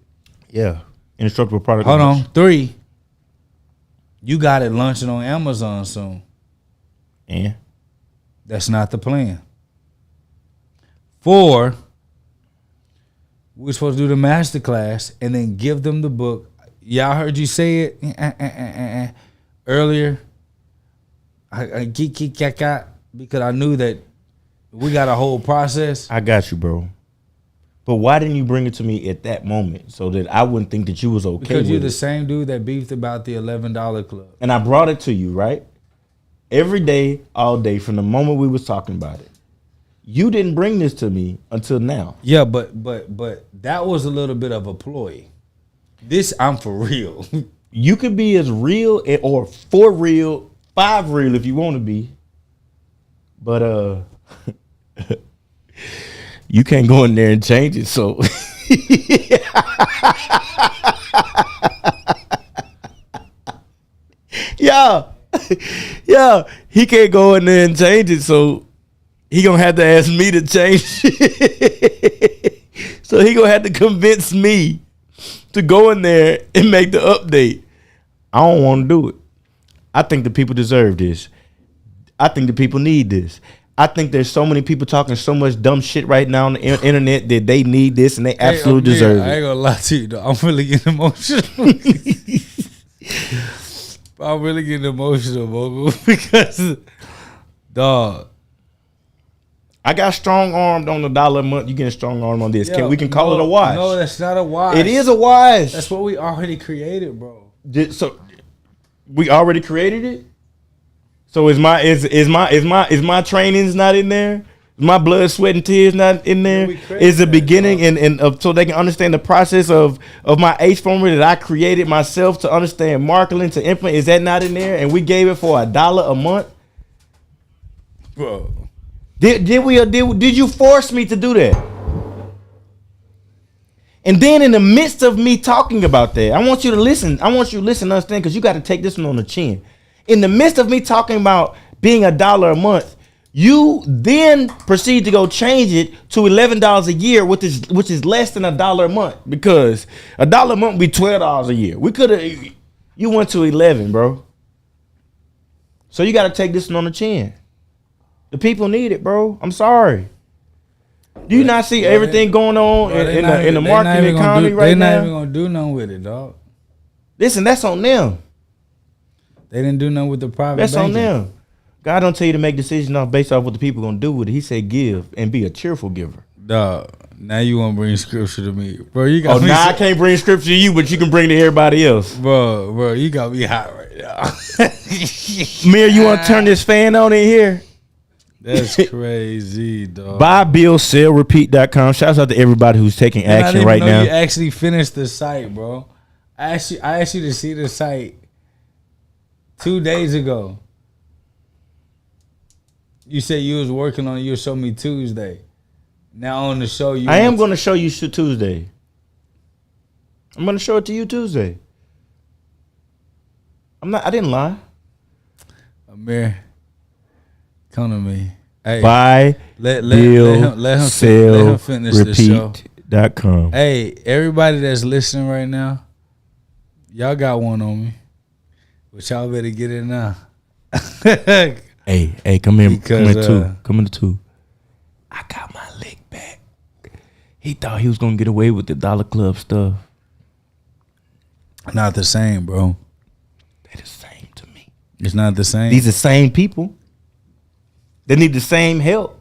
Yeah. Instructable product. Hold on. Three, you got it launching on Amazon soon. And? That's not the plan. Four, we're supposed to do the masterclass and then give them the book. Y'all heard you say it earlier. I because I knew that we got a whole process. I got you, bro. But why didn't you bring it to me at that moment so that I wouldn't think that you was okay with it? Because you're the same dude that beefed about the $11 club. And I brought it to you, right? Every day, all day, from the moment we was talking about it. You didn't bring this to me until now. Yeah, but that was a little bit of a ploy. This, I'm for real. You could be as real or for real, 5 real if you want to be. But you can't go in there and change it, so yeah, he can't go in there and change it, so he gonna have to ask me to change it. So he gonna have to convince me to go in there and make the update. I don't want to do it. I think the people deserve this. I think the people need this. I think there's so many people talking so much dumb shit right now on the internet that they need this and they absolutely deserve it. I ain't gonna lie to you, though. I'm really getting emotional. I'm really getting emotional, Mogul, because, dog. I got strong armed on the $1 a month. You getting strong armed on this? We can call it a wash. No, that's not a wash. It is a wash. That's what we already created, bro. So we already created it. So is my trainings not in there? Is my blood, sweat, and tears not in there? Is the beginning and so they can understand the process of my ACE formula that I created myself to understand marketing to implement? Is that not in there? And we gave it for $1 a month, bro. Did you force me to do that? And then in the midst of me talking about that, I want you to listen. I want you to listen and understand, because you got to take this one on the chin. In the midst of me talking about being $1 a month, you then proceed to go change it to $11 a year, which is less than $1 a month, because $1 a month would be $12 a year. We could have. You went to 11, bro. So you got to take this one on the chin. The people need it, bro. I'm sorry. Do you not see everything going on in the marketing economy right now? They're not even gonna do nothing with it, dog. Listen, that's on them. They didn't do nothing with the private. That's banking. on them. God don't tell you to make decisions based off what the people gonna do with it. He said give and be a cheerful giver. Dog. Now you want to bring scripture to me, bro? You got. Now I can't bring scripture to you, but you can bring to everybody else, bro. You got me hot right now. Mir, you want to turn this fan on in here? That's crazy, dog. BuyBillSellRepeat.com. Shouts out to everybody who's taking action right now. You actually finished the site, bro. I asked you to see the site 2 days ago. You said you was working on it. You'll show me Tuesday. Now on the show, I am going to show you Tuesday. I'm going to show it to you Tuesday. I didn't lie. Amir, come to me. Hey, let him finish the show. Hey, everybody that's listening right now, y'all got one on me, but y'all better get it now. Hey, come in. Come in the two. I got my lick back. He thought he was gonna get away with the Dollar Club stuff. Not the same, bro. They're the same to me. It's not the same. These are the same people. They need the same help.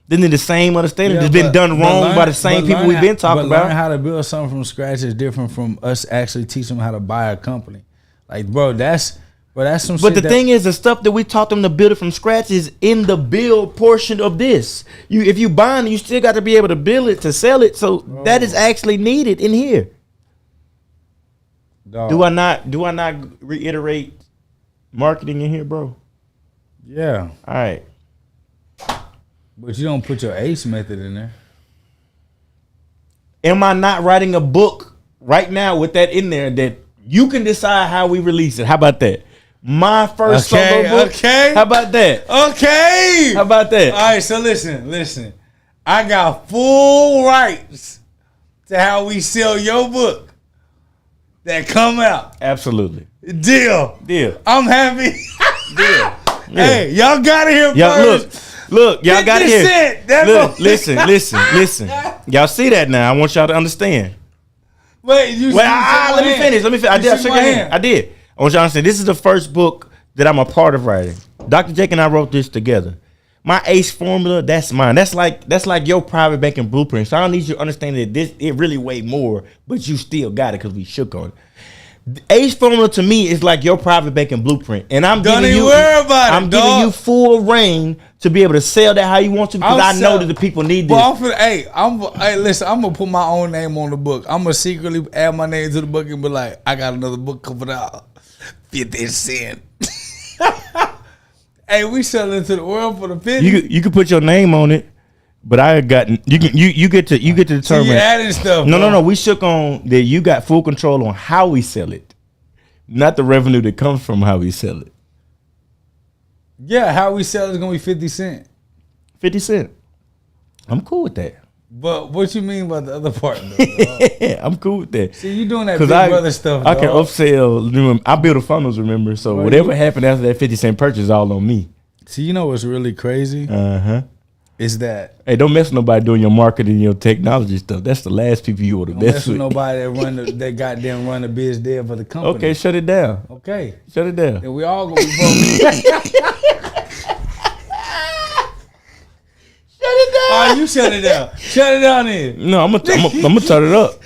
They need the same understanding. It's been done wrong by the same people we've been talking about. Learning how to build something from scratch is different from us actually teaching them how to buy a company. Like, bro, that's some shit. But the thing is, the stuff that we taught them to build it from scratch is in the build portion of this. If you buying, you still got to be able to build it to sell it. So that is actually needed in here. Dog. Do I not reiterate marketing in here, bro? Yeah. All right. But you don't put your ACE method in there. Am I not writing a book right now with that in there that you can decide how we release it? How about that? My first solo book. Okay. How about that? Okay. How about that? All right, so listen. I got full rights to how we sell your book that come out. Absolutely. Deal. I'm happy. Deal. Hey, y'all got it here Y'all first. look, y'all got it here. Look, That listen. Y'all see that now. I want y'all to understand. Wait, Let me finish. I did. I shook your hand. I did. I want y'all to understand. This is the first book that I'm a part of writing. Dr. Jake and I wrote this together. My ACE formula, that's mine. That's like your private banking blueprint. So I don't need you to understand that it really way more, but you still got it because we shook on it. The ACE formula to me is like your private banking blueprint, and I'm giving you full reign to be able to sell that how you want to because I know that the people need this. Listen, I'm gonna put my own name on the book. I'm gonna secretly add my name to the book and be like, I got another book coming out, 50 cents. Hey, we selling to the world for the 50. You can put your name on it, but I got you get to determine. So you adding stuff. No. We shook on that. You got full control on how we sell it, not the revenue that comes from how we sell it. Yeah, how we sell is gonna be 50 cents. 50 cents. I'm cool with that. But what you mean by the other part? Though, Yeah, I'm cool with that. See, you doing that Big Brother stuff. I can upsell. I build a funnels, remember? So whatever happened after that 50 cent purchase is all on me. See, you know what's really crazy? Is that hey, don't mess with nobody doing your marketing, your technology stuff. That's the last people you want to mess with. Nobody that goddamn run the biz dev for the company. Okay, shut it down. Okay, shut it down. And we all gonna be broke. All right, you shut it down. Shut it down then. No, I'm gonna turn it up.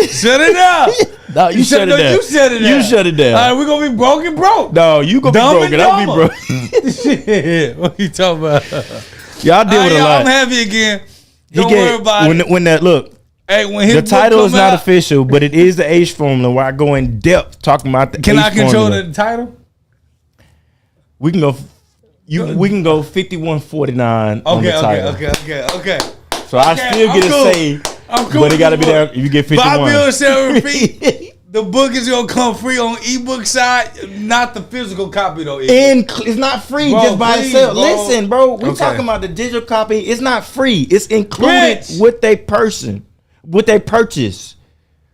Shut it down. No, you shut it down. You shut it down. You shut it down. All right, we're gonna be broke. No, you gonna Dumb be broke and I'll be broke. Shit, what you talking about? Y'all deal with a lot. I'm happy again. Don't worry about it. When that look. Hey, when his the title is not out, official, but it is the ACE formula where I go in depth talking about the ACE formula. Can I control the title? We can go. We can go 5149 on the title. Okay. So I still get a say, but it got to be there. You get 51. Bob Bill shall repeat. The book is gonna come free on ebook side, not the physical copy though. It's not free just by itself. Listen, bro, we talking about the digital copy. It's not free. It's included with their purchase,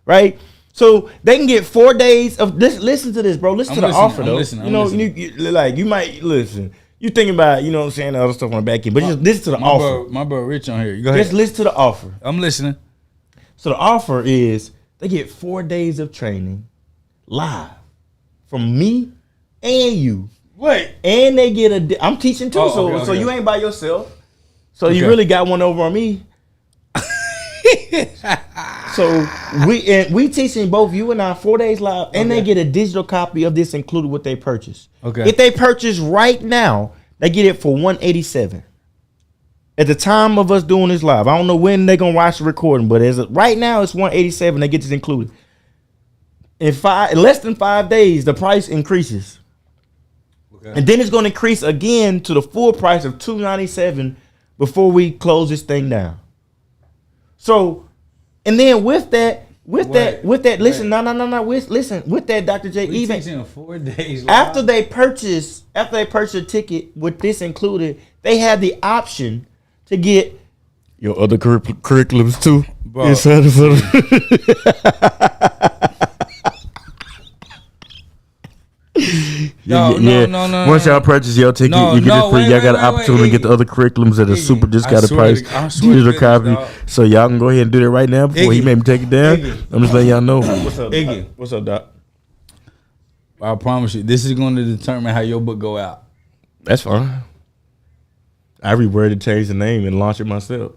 right? So they can get 4 days of this. Listen to this, bro. Listen to the offer though. You might listen. You thinking about, you know what I'm saying, the other stuff on the back end, but just listen to the offer. My bro Rich on here. Go ahead. Just listen to the offer. I'm listening. So the offer is they get 4 days of training live from me and you. Wait. And they get I'm teaching too, so you ain't by yourself. So you really got one over on me. So we teaching both you and I 4 days live, and they get a digital copy of this included with their purchase. Okay. If they purchase right now, they get it for $187. At the time of us doing this live, I don't know when they're gonna watch the recording, but right now it's $187. They get this included. In less than 5 days, the price increases, and then it's gonna increase again to the full price of $297 before we close this thing down. So, and then with that, listen, with that, Dr. J, we even teaching 4 days live. after they purchase a ticket with this included, they have the option to get your other curriculums too. Bro. No. Once y'all purchase your ticket, you get it free. Y'all got an opportunity to get the other curriculums at a super discounted price. Digital copy. So y'all can go ahead and do that right now before he made me take it down. I'm just letting y'all know. What's up, Iggy? What's up, Doc? I promise you, this is going to determine how your book go out. That's fine. I reworded, changed the name, and launched it myself.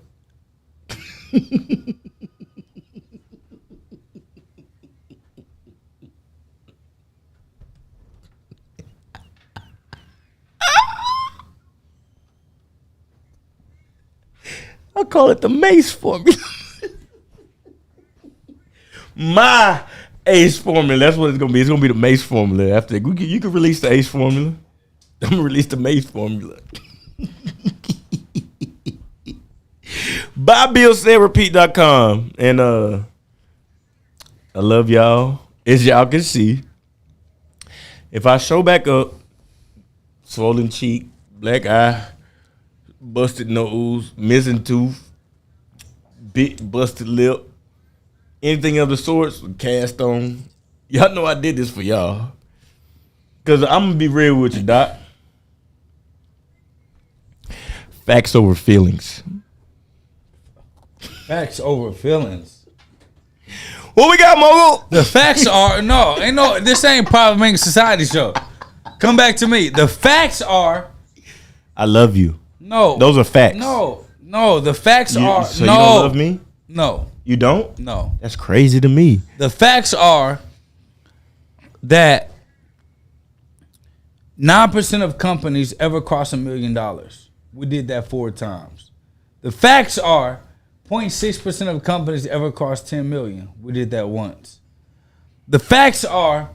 I call it the MACE formula. My ACE formula. That's what it's gonna be. It's gonna be the MACE formula. After you can release the ACE formula, I'm gonna release the MACE formula. BuyBillSellRepeat.com. And I love y'all. As y'all can see, if I show back up, swollen cheek, black eye, busted nose, missing tooth, big busted lip, anything of the sorts, cast on. Y'all know I did this for y'all. Because I'm going to be real with you, Doc. Facts over feelings. Facts over feelings. What we got, Mogul? The facts are, this ain't Problem Making Society show. Come back to me. The facts are. I love you. No. Those are facts. No, the facts are. So no. you don't love me? No. You don't? No. That's crazy to me. The facts are that 9% of companies ever cross $1 million. We did that 4 times. The facts are 0.6% of companies ever cross 10 million. We did that once. The facts are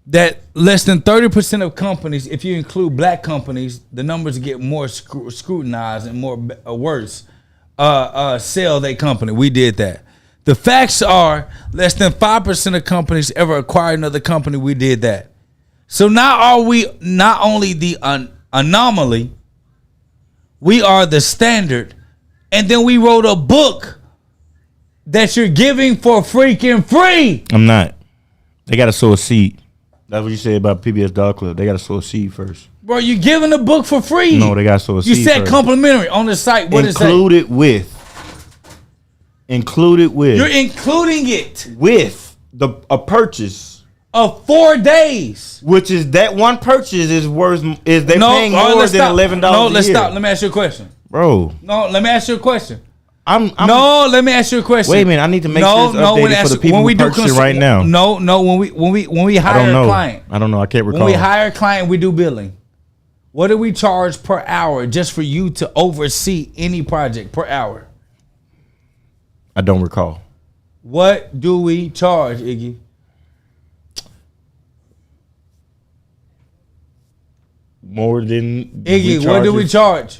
that less than 30% of companies, if you include black companies, the numbers get more scrutinized and more worse. Sell their company. We did that. The facts are less than 5% of companies ever acquire another company. We did that. So now are we not only the anomaly, we are the standard. And then we wrote a book that you're giving for freaking free. I'm not. They got to sow a seed. That's what you said about PBS Dog Club. They got to sow a seed first. Bro, you giving the book for free. No, they got to sow a seed You said first. complimentary on the site. What is that? Included with. You're including it. With a purchase. Of 4 days. Which is that one purchase is worth, is they paying more than $11 a year. No, let's stop. Let me ask you a question. Bro. No, let me ask you a question. Let me ask you a question. Wait a minute, I need to make sure it's updated for the people who purchasing right now. No, when we hire a client. I don't know, I can't recall. When we hire a client, we do billing. What do we charge per hour just for you to oversee any project per hour? I don't recall. What do we charge, Iggy? More than Iggy, what do we charge?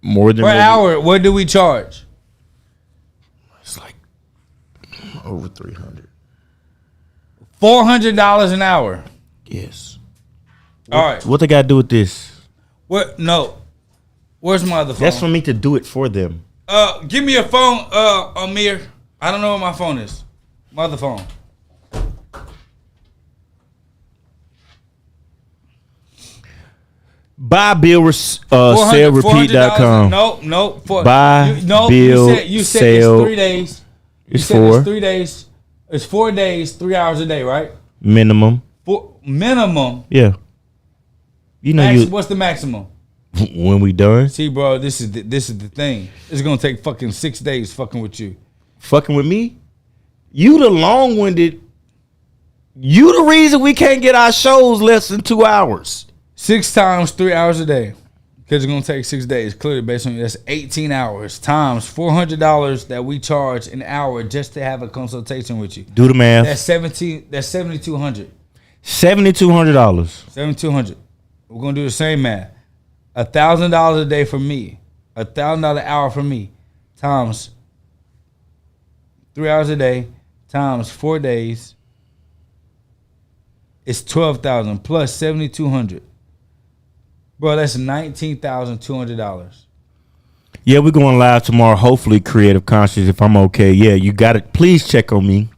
More than per hour, what do we charge? It's like over $300. $400 an hour. Yes. All right. What they got to do with this? What? No. Where's my other phone? That's for me to do it for them. Give me your phone, Amir. I don't know what my phone is. My other phone. BuyBillSellRepeat.com. No. You said it's 3 days. It's 4. It's 3 days. It's 4 days, 3 hours a day, right? Minimum. Minimum. Yeah. You know what's the maximum? When we done. See, bro, this is the thing. It's gonna take fucking 6 days fucking with you. Fucking with me? You the long-winded. You the reason we can't get our shows less than 2 hours. 6 times 3 hours a day. Because it's gonna take 6 days. Clearly, based on that's 18 hours times $400 that we charge an hour just to have a consultation with you. Do the math. That's $7,200. $7,200. $7,200. We're gonna do the same math. $1,000 a day for me. $1,000 an hour for me. Times 3 hours a day. Times 4 days. It's $12,000 plus $7,200. Bro, that's $19,200. Yeah, we're going live tomorrow. Hopefully, Creative Conscious, if I'm okay. Yeah, you got it. Please check on me.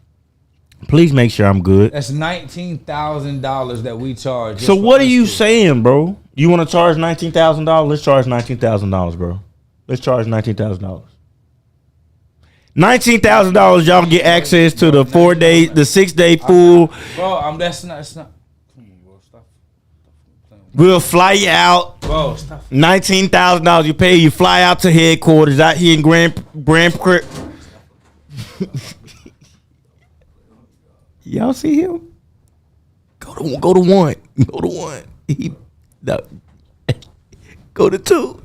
Please make sure I'm good. That's $19,000 that we charge. So what are you saying, bro? You want to charge $19,000? Let's charge $19,000, bro. Let's charge $19,000. $19,000, y'all get access to the 4 day, the 6 day full. Bro, that's not. Come on, bro, stop. We'll fly you out. Bro, stop. $19,000 you pay. You fly out to headquarters out here in Grand. Y'all see him? Go to one. Go to one. Go to two.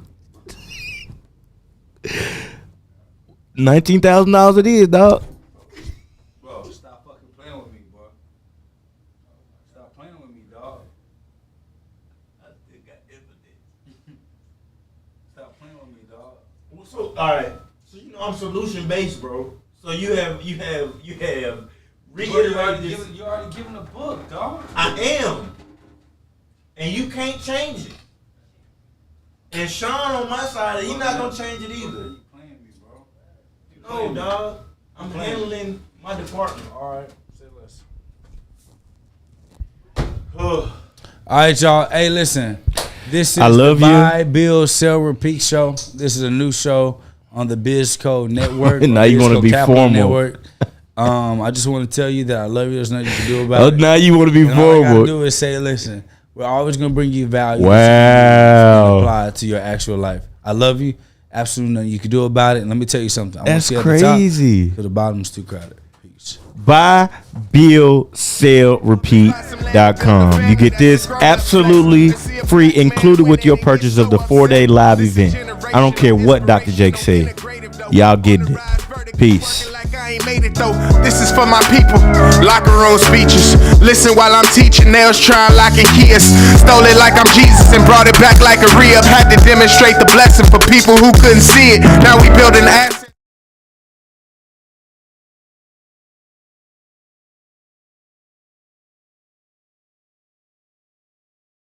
$19,000 it is, dog. Bro, stop fucking playing with me, bro. Stop playing with me, dog. I still got evidence. Stop playing with me, dog. So, all right. So you know I'm solution based, bro. So you have reiterated this. You already given a book, dog. I am, and you can't change it. And Sean on my side, he's not gonna change it either. No, dog. I'm handling my department. All right. Say less. All right, y'all. Hey, listen. This is the Buy, Build, Sell, Repeat show. This is a new show on the BizCo Network. Now you want to be formal. Network. I just want to tell you that I love you. There's nothing you can do about it. Now you want to be formal. All I gotta do is say, listen. We're always gonna bring you value. Wow. Apply it to your actual life. I love you. Absolutely nothing you can do about it. And let me tell you something. That's crazy. To the bottom's too crowded. Peace. Buy, build, sell, repeat.com. You get this absolutely free, included with your purchase of the 4-day live event. I don't care what Dr. Jake said. Y'all getting it. Peace. I ain't made it though. This is for my people. Locker room speeches. Listen while I'm teaching. Nails trying lock and keys. Stole it like I'm Jesus and brought it back like a re-up. Had to demonstrate the blessing for people who couldn't see it. Now we building assets.